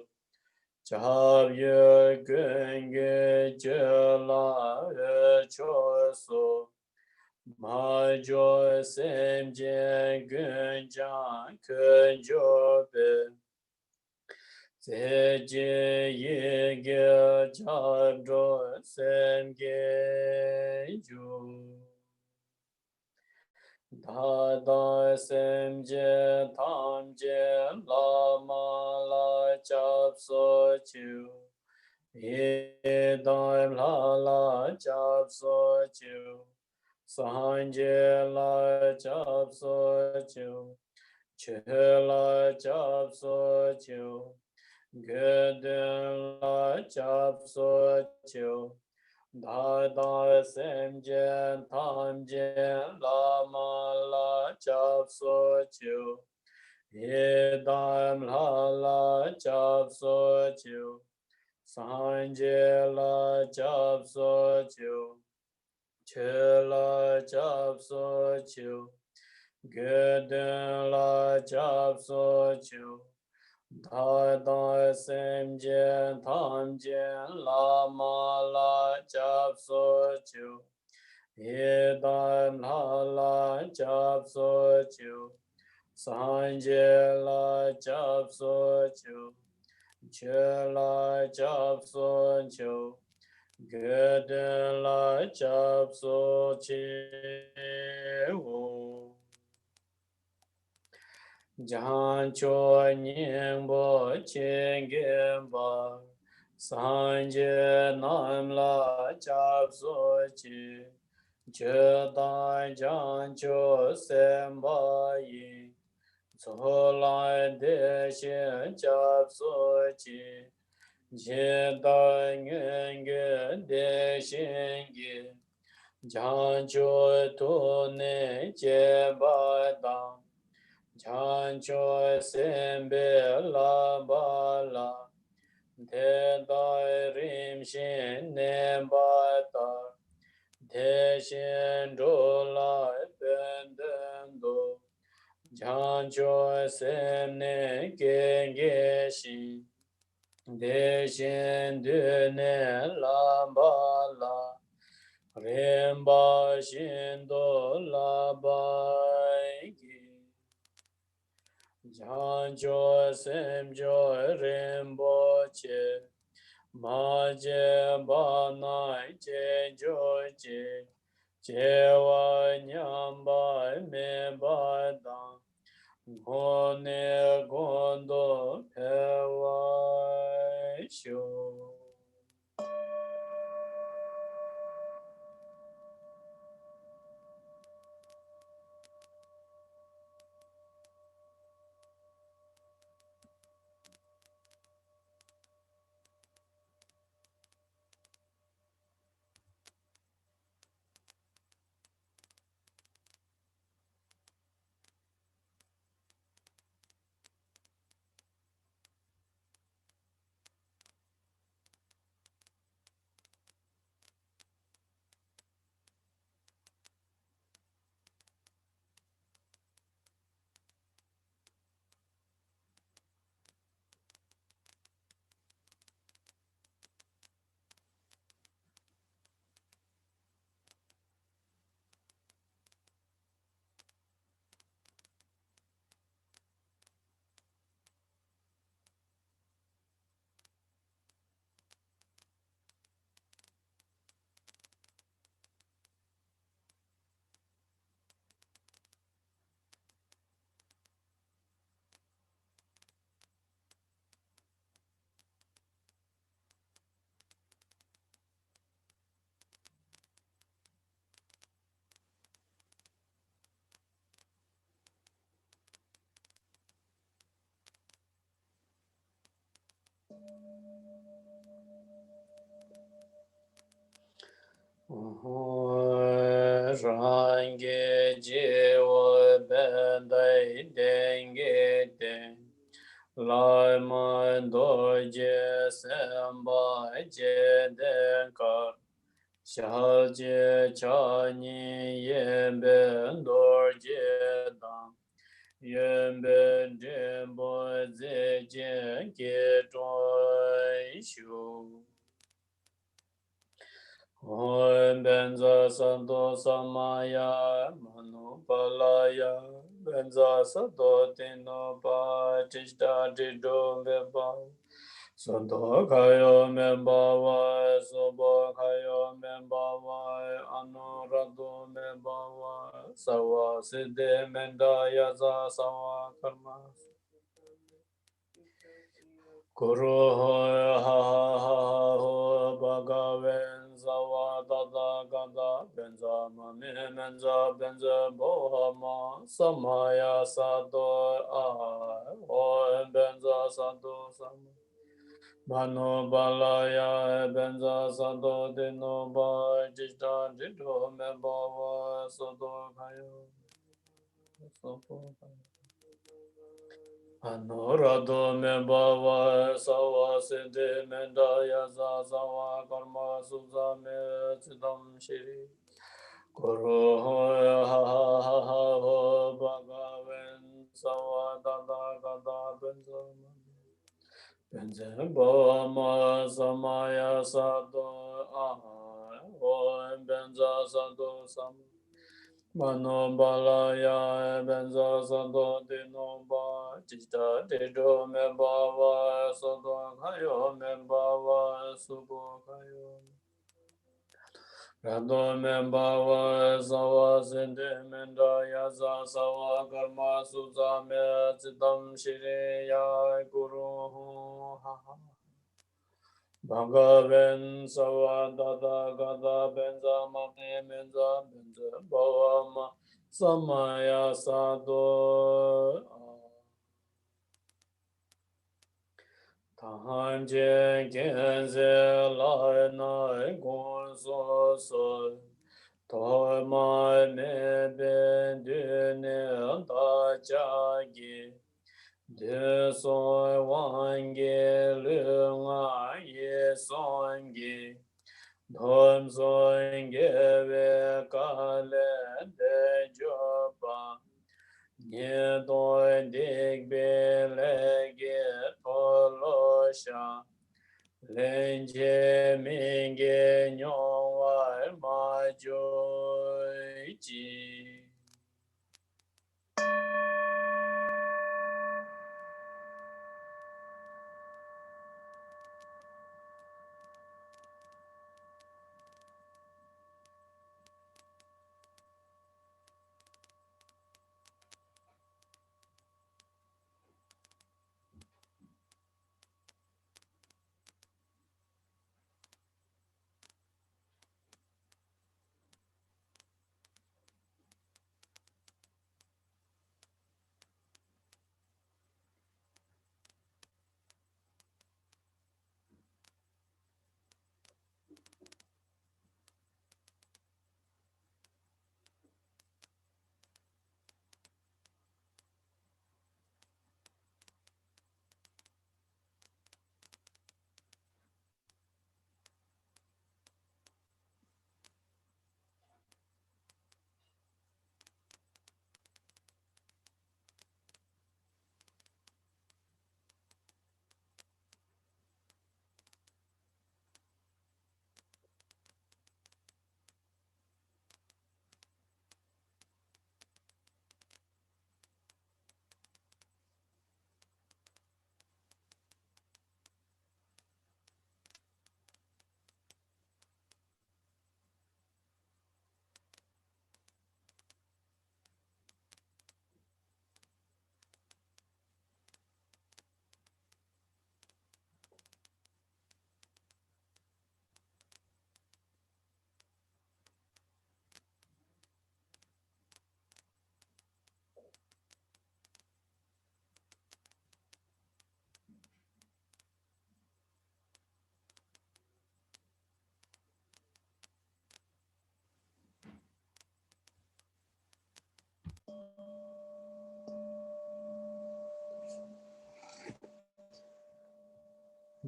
chab ye gen ge che la ye cho so ma jo sem je gen jan ken jo be Tse je ye ge chab do sem ge ju. Da da sem je tam je la ma la chab so chu. Ye da la la chab so chu. San je la chab so chu. Che la chab so chu. Göden la chap so chiu, da da sem jen tam jen la ma la chap so chiu, ye dam la chap so chiu, san je la chap so chiu, che la chap so chiu, göden la chap so chiu. Da da sem jen tam jen la ma la chap so chu. Ye dam la chap so chu. San je la chap so chu. Che la chap so chu. Ge den la chap so chu. Jan cho nying bo chen gen ba san je nam la chap so chi che dan jan cho sem ba yi so lai de xian chap so chi je dan ngen ge de xian ge jan cho to ne che ba dang Chan cho sembe la ba la, te dai rim shin ne ba ta, te shin ro la ben den do, Jancho semne genge shi deshen dune lamba la remba shindo laba Jancho semjo rembo che maje banai che jo che chewa nyamba me badang Gone gondo pewa sho. Range jewa bendai denge den Lai man doje samba je den kar Shal je chani yen ben dorje dang Yen ben den bo ze jen ke choi shu Om benza santo samaya manu palaya benza sato tino pa tishta tido meba santo kayo membawa sobo kayo membawa anurado membawa sawa siddhe menda yaza sawa karma Guru ho ha ha ha ho bhagaven sawa tata gata benza mame menza benza bohama samaya sato ho benza sato sama mano balaya benza sato dino ba jishta jito me bawa sato kayo sato kayo Anorado me bava sawa siddhi menda yasa sawa karma sudha me chidam shiri Guru ho ha ha ha ha ho bhagaven sawa tata kata benza benza bhama samaya sato ho benza sato sam Mano balaya benza santo dino ba chita dedo me bawa santo kayo me bawa subo kayo Rado me bawa sawa sende menda yasa sawa karma suza me chitam shiri ya guru ha ha Bhagaven sawa dada gada benza mame menza benza bhavama samaya sado Tanje genze lai nai gon so so Toima me ben dune da jagi De soi wange lunga ye songe Dhom songe ve kale de jopa Nye doi dik bele ge tolo sha. Lenje minge nyong war ma joi ji.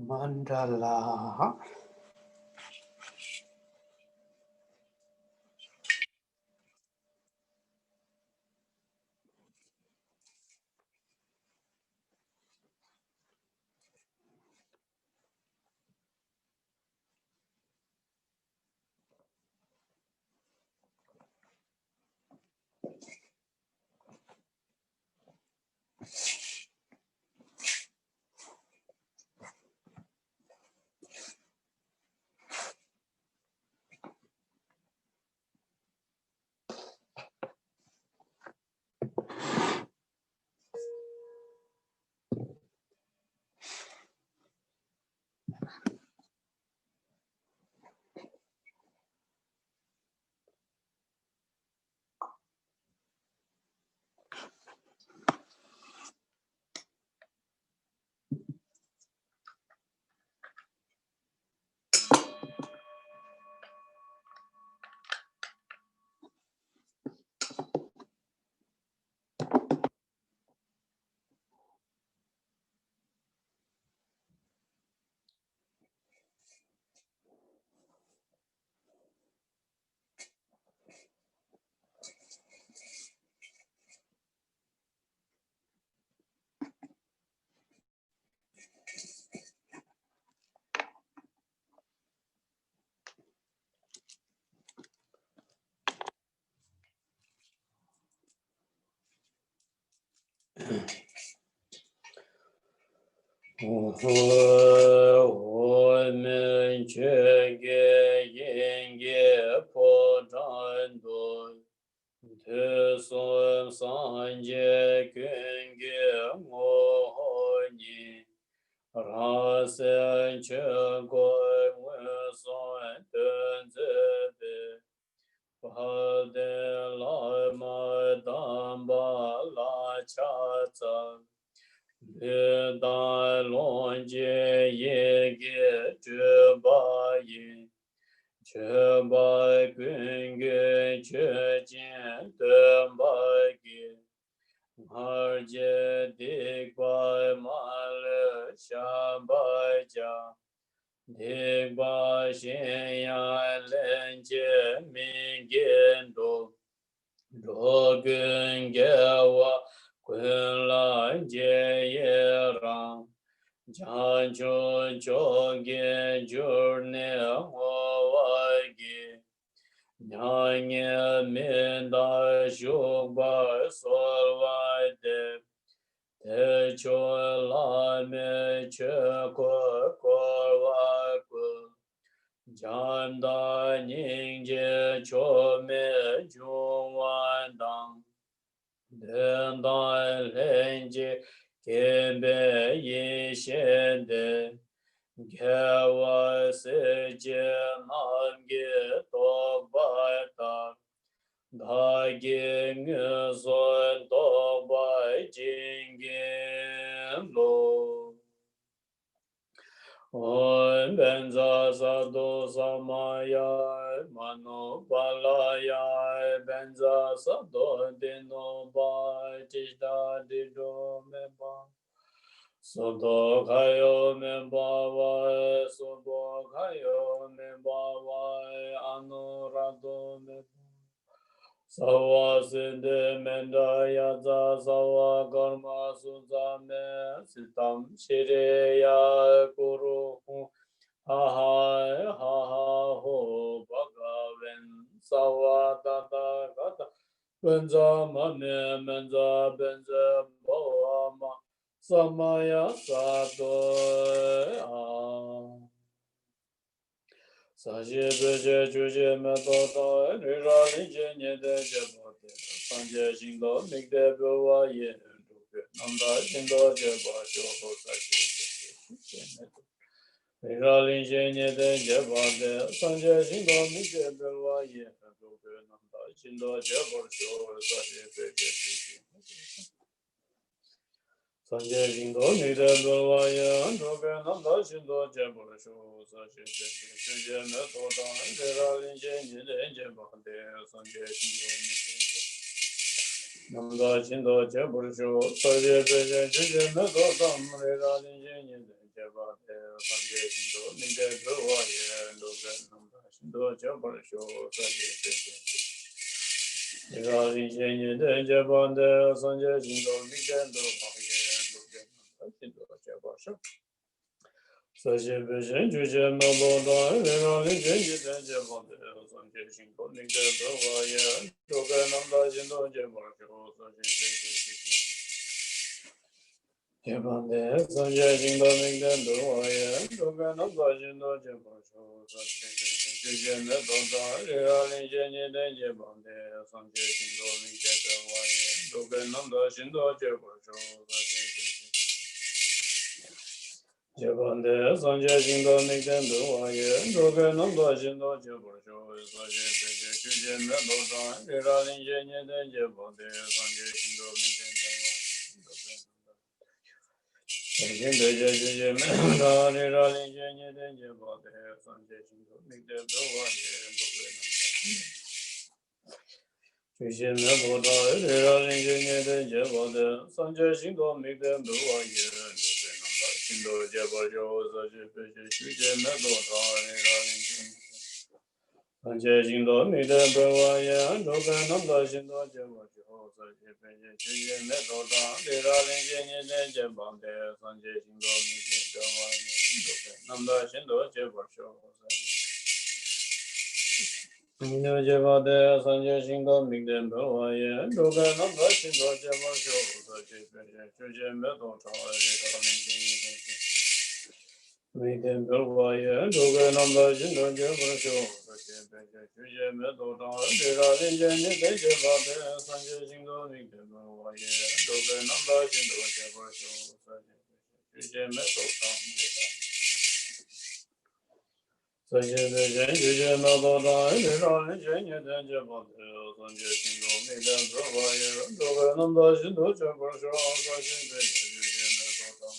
Mandala. Men chege yenge po dando. Te son sanje kenge mo ni. Ra sen che go we son ten ze. Pa de la ma dam ba la cha tsa. De da lon je ye ge zhe ba yin. Zhe ba gun ge zhe jian de ba ge. Har je dik ba ma le sha ba jia. Dik ba xian ya len jie min gen do. Ro gun ge wa la je ye rang jan chun cho ge jur ne ho wa ge nyan ye min da shu ba so wa de te cho la me che ko wa ku jan da ning je cho me ju wan dang den da len je ke be yi shen de ge wa se je nam ge to ba ta da ge nge so to ba jing ge lo Om benza sado samaya mano balaya benza sado dino ba tishta dido meba sodo kayo meba wa sodo kayo meba wa anurado meba Sawa sinde menda yaza sawa karma suzame sitam shireya kuru ha ha ho bhagaven sawa tata kata benza mame benza benza bhava samaya sato Saje beje juje me toto rira linje nye de je bote sanje jindo mikde bewa ye duke nanda jindo je ba sho ho saje rira linje nye de je bote sanje jindo mikde bewa ye duke nanda jindo je ba sho ho saje beje Sanje jindo nide bewa ye duke nanda jindo je ba sho ho saje beje me tota rira linje nye de je bote sanje jindo mikde Namda jindo je burshu saje beje juje me do tam re ra lin je nye de je ba de sanje jindo minde bewa ye do ge namda jindo je burshu saje beje re ra lin je nye de je ba de sanje jindo minde bewa ye do ge namda jindo je burshu saje beje juje me do tam re ra lin je nye de je ba de sanje jindo minde bewa ye do ge namda jindo je burshu saje beje Jebande sanje jindo mingden do ye doga no ba jindo jebo sho sa che je me do da re ali je ni de jebande sanje jindo mingden do ye doga no ba jindo jebo sho sa che Jebande sanje jindo mingden do ye doga no ba jindo jebo sho sa che je me do da re ali je ni de jebande sanje jindo mingden do ye Jinde je je me da ni ra ni je ni de je ba de san je jindo mi de do wa ye do ge na je me bo da ni ra ni je ni de je ba de san je jindo mi de do wa ye do ge na da jindo je ba jo sa je pe je me do da ni ra ni je san je jindo mi de do wa ye do ge na da jindo je ba jo sa je pe je me do da ni ra ni je ni de je ba de san je jindo mi de do wa ye Namda Shindo Jeba Sho Nino Jeba De Sanje Shindo Mingden Bewa Ye Doga Namda Shindo Jeba Sho Saje Peje Chuje Medo Cha Rita Mingden Mingden Bewa Ye Doga Namda Shindo Jeba Sho Saje Peje Chuje Medo Cha Rita Mingden Jeba De Sanje Shindo Mingden Bewa Ye Doga Namda Shindo Jeba Sho Saje Peje Chuje Medo Cha Rita Saje beje juje me do da ni ra ni je nye de je ba de san je jin do mi de do ba ye do ge nam da jin do je ba sho sa je beje juje me do da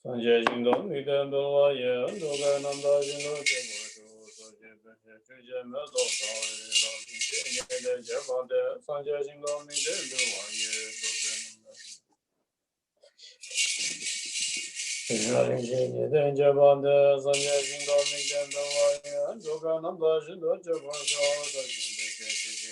san je jin do mi de do ba ye do ge nam da jin do je ba sho sa je beje juje me do da ni ra ni je nye de je ba de san je jin do mi de do ba ye do ge nam da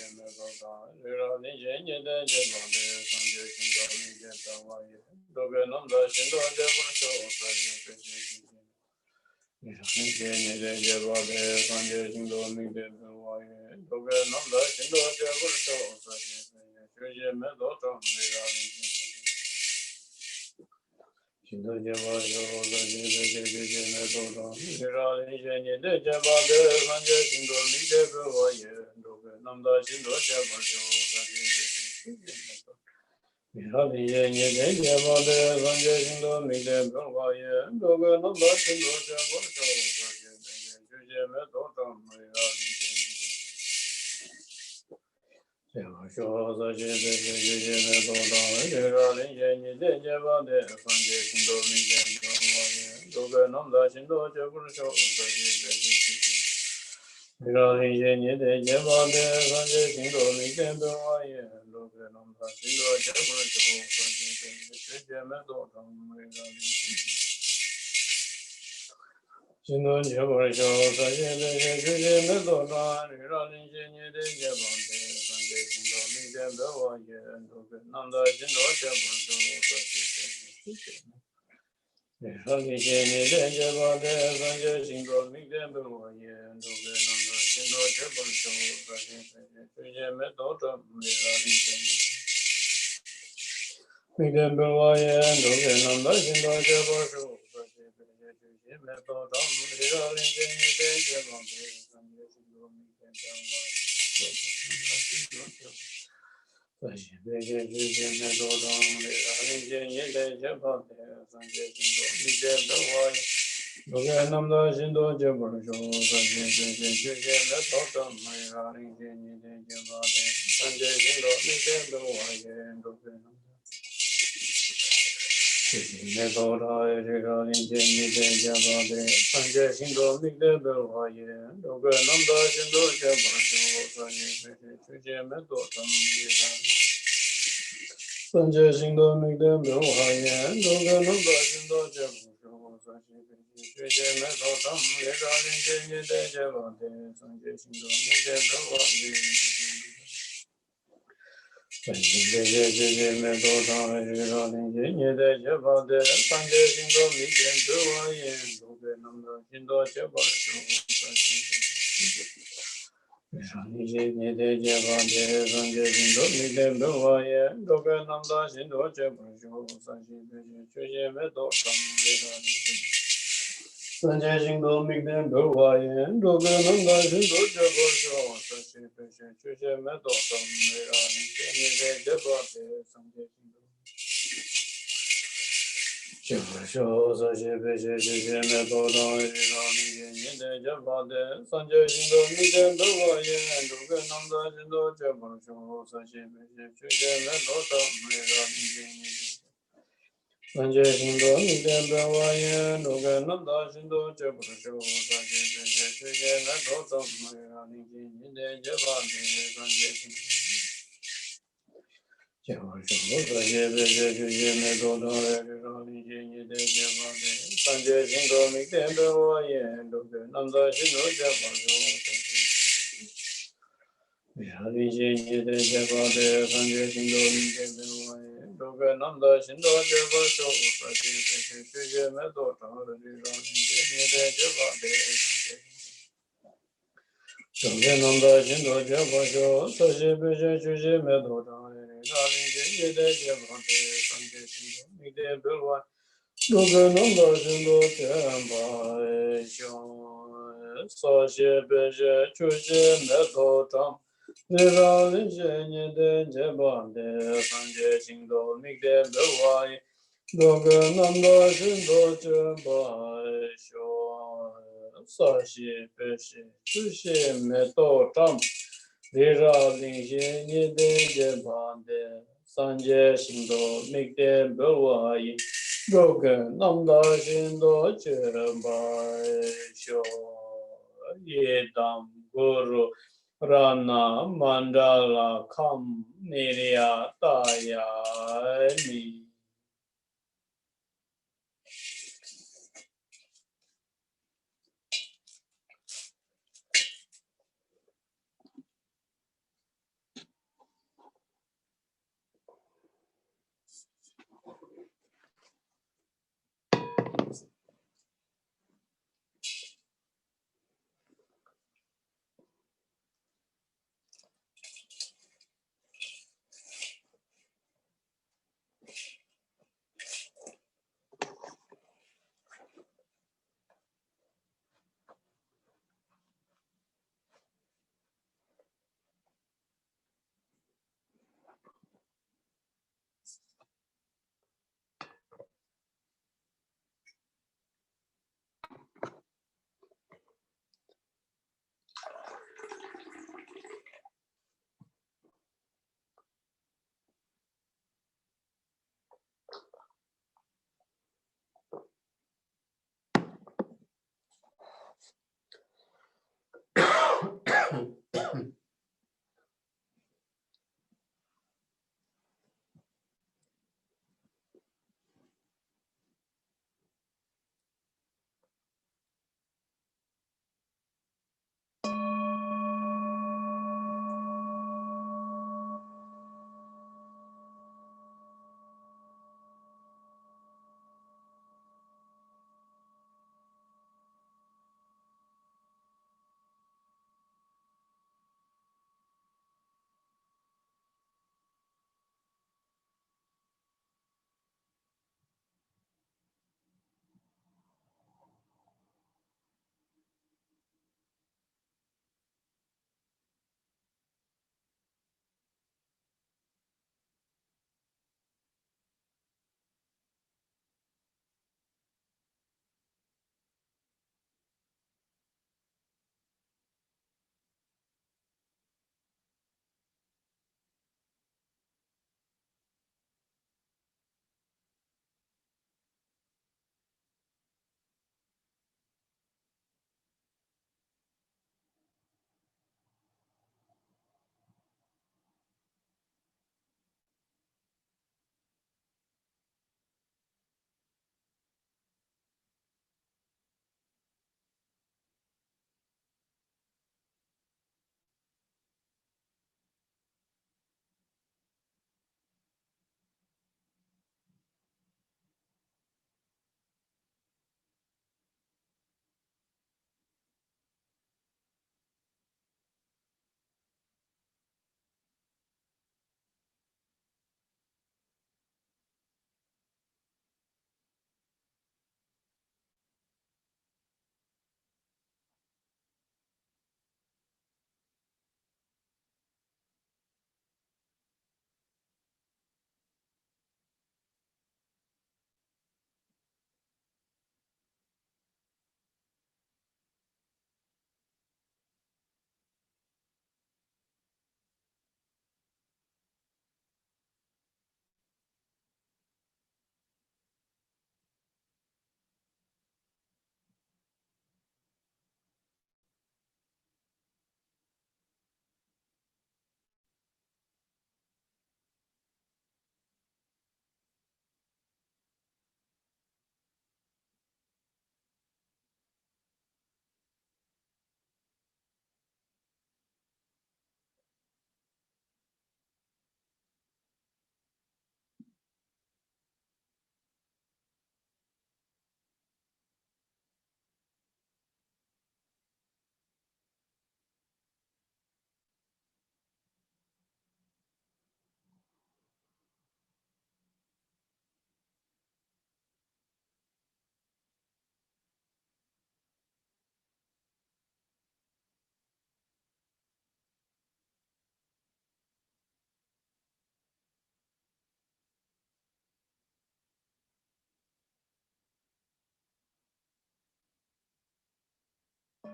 Oi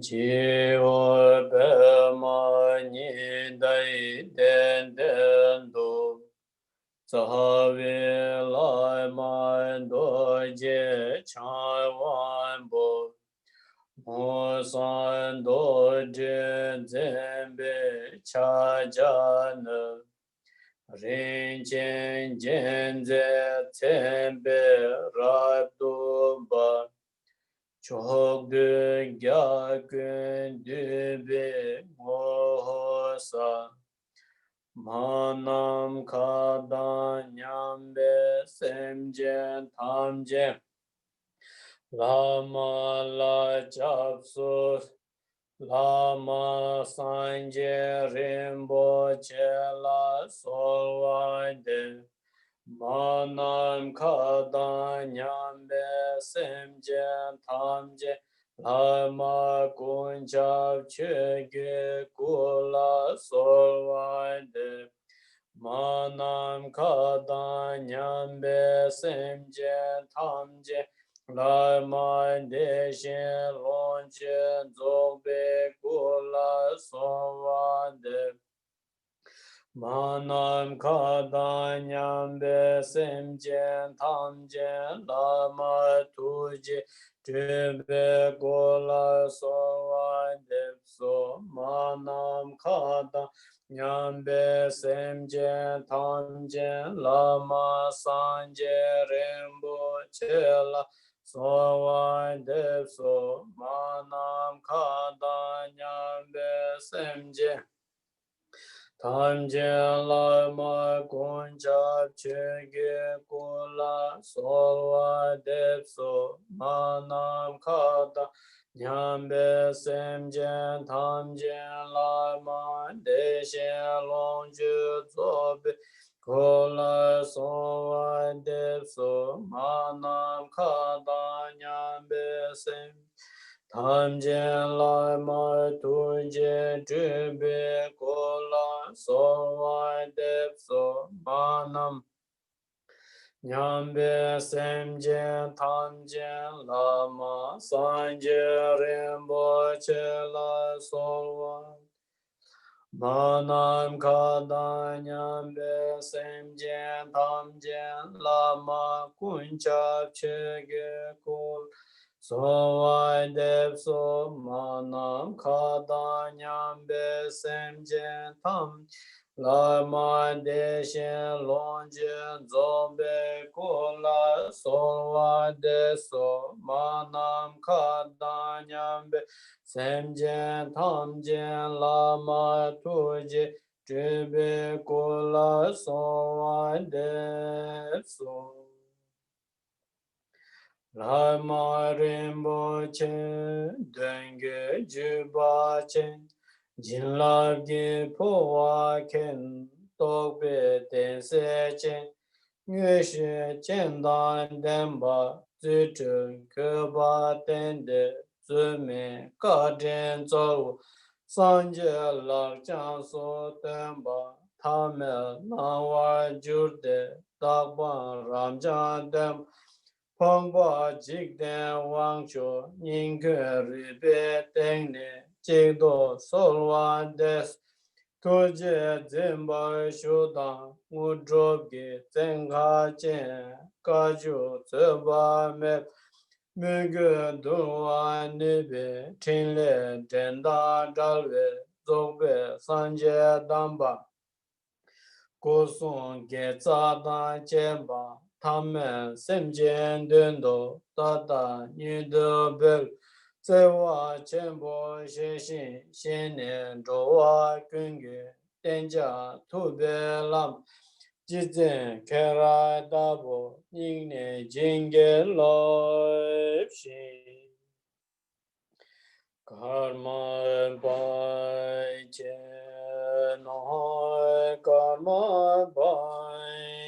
chiwa bema ni dai den den do sahavi lai mai do je chai wan bo mo san do je zen be cha jan rin chen jen ze chen be ra do ba chok de gya kun de be mo sa manam ka da nyam be sem jen tham je lama la chap su lama san je rimbo che la sol wa de manam ka da nyam be sem jen tham je lama kun chap che ge ku la sol wa de manam ka da nyam be sem jen tham je lama de shen lon chen zog be ku la sol wa de manam ka da nyam be sem jen tham jen lama tu je be go la so wa de so manam ka da nyam be sem jen tham jen lama san je rembo che la so wa de so manam ka da nyam be sem jen tham jen la ma kun chap che ge ku la sol wa de so manam ka da nyam be sem jen tham jen la ma de shen long ju zo be ku la sol wa de so manam ka da nyam be sem tham jen la ma tu je tu be ko la so wa de so manam nyam be sem jen tham jen la ma san je rembo che la so wa manam ka da nyam be sem jen tham jen la ma kun chap che ge ko so wa de so manam ka da nyam be sem jen tham la ma de shen long jen zo be ko la so wa de so manam ka da nyam be sem jen tham jen la ma tu je be ko la so wa de so Lama rinpo chen, denge juba chen, jinlab gi po wa ken, tokpe ten se chen, ngue she chen dan denpa, zi chen ke ba ten de, zi me ka ten zo, san je lak chan so tenpa, ta me na wa jur de, tak ban ram chan tenpa, Pongpa jikden wangcho nyingke ribe tengne jikdo solwa des tuje zimba shudan udrobge zenga chen kaju zeba me muge duwa nibe tinle denda dalwe zogbe sanje damba Gosong ge za dan jian ba, ta men sem jian dun do, da da ni de bel, zai wa jian bo xie xin, xian nian zhou wa gun ge, dian jia tu be lam, ji zhen ke rai da bo, ning ne jing ge lo xi. Karma bai che no karma bai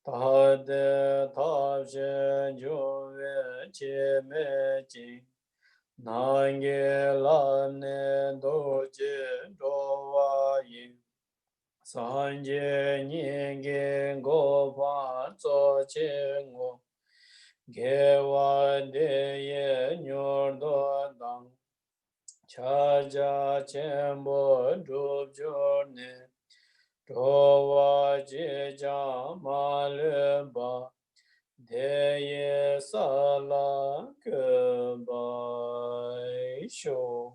Tade Tabshe Jove Chime Nange Lamne Doje Dowa Yin Sanje Nyenge Gopa Tso Chengo Gewa Deye Nyordo Dang Chaja Chembo Dubjorne Dowa Jeja Maleba Deye Sala Kebai Sho.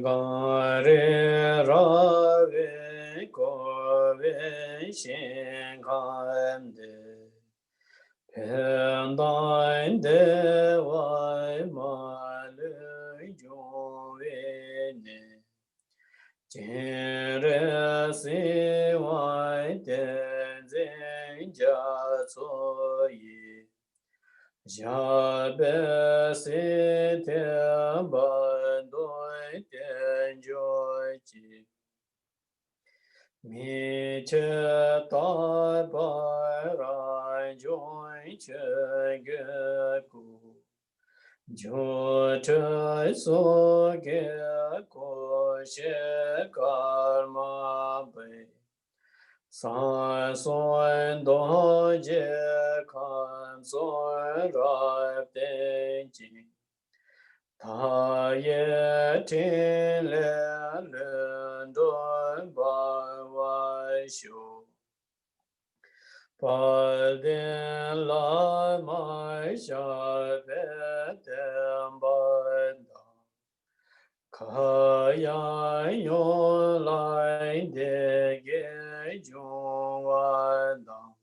Gare rave kove shenkamde pendain devai malu jovene jere sivai tenzen jatsoyi Jabe se te bandoi ten joichi mi che tai pai rai joi che ge ku jo che so ge ko she karma bai San soin do je kan soin rai ten jing Ta ye tin le lun dun bai wai shu Pa din lai mai sha pe ten bai da Ka yan yon lai de ge jun wan dang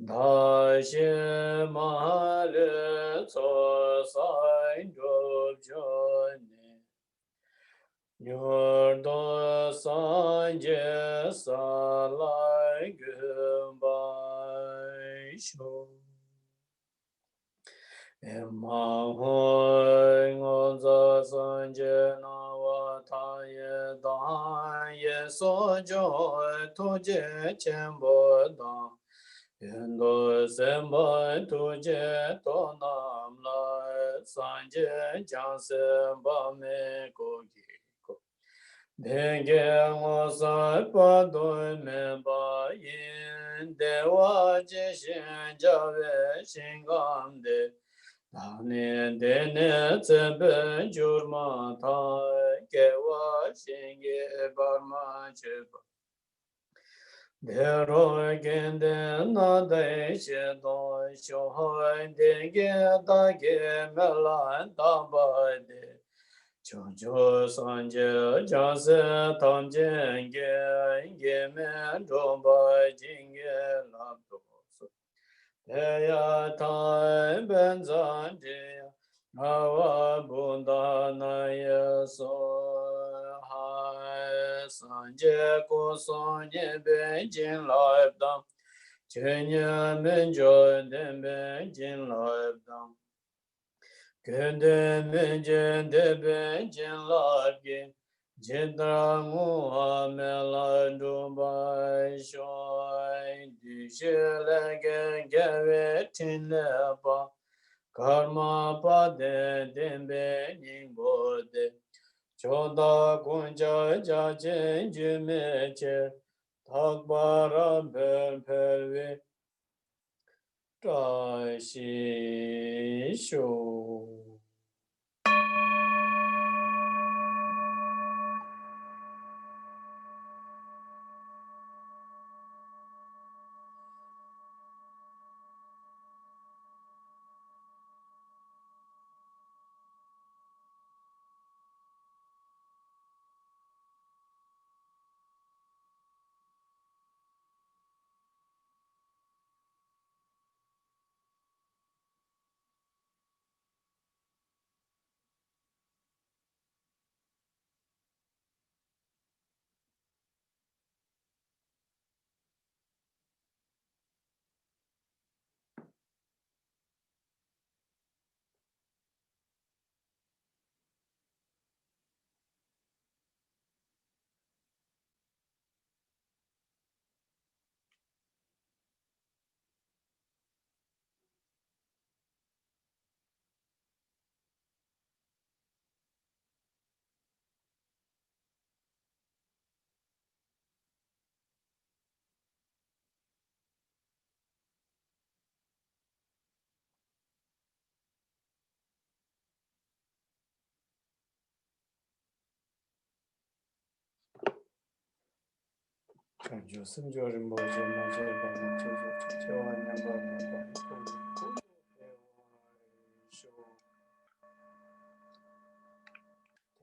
Da xie ma le co sai zhuo zhuo ne Nyor do san je sa lai ge bai shu Ma hoi ngon za san je na wa ta ye dan ye so jo tu je chen bo dan Yendo semba tu je to nam la san je jang semba me ko gi ko Denge ngo sa pa do me ba yin de wa je shen ja ve shin gam de Da ne de ne tse ben jur ma ta ke wa shin ge bar ma che ba Dero gende na de she do sho hoi de ge da ge me la da ba de Chojo sanje jase tamje nge me domba jinge labdo Eya tai benzanje awa bunda na yeso hai sanje ko sonye benjin laibdam chenye menjo den benjin laibdam kende menjen de benjin laibge jendra ngu amela dumbai shoy dishele genge tineba karma pade dembe nimbode choda gunja jajen jumeche takbara perve tashi sho.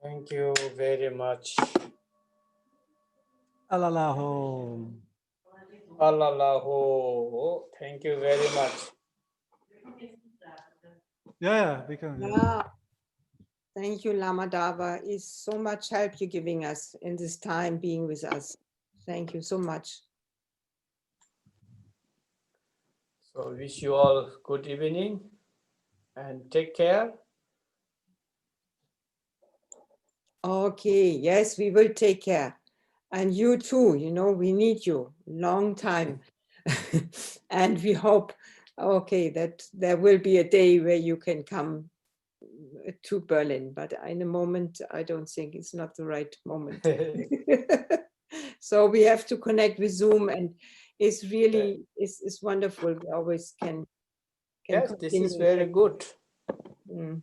Thank you very much. Alalaho. Alalaho. Thank you very much. Yeah, we can. Yeah. Thank you, Lama Dava. It's so much help you're giving us in this time being with us. Thank you so much. So wish you all good evening and take care. Okay, yes, we will take care. And you too, you know, we need you long time. And we hope, okay, that there will be a day where you can come to Berlin, but in a moment, I don't think it's not the right moment. So we have to connect with Zoom, and it's really, it's wonderful. We always can Yes, this is continue. very good. Mm.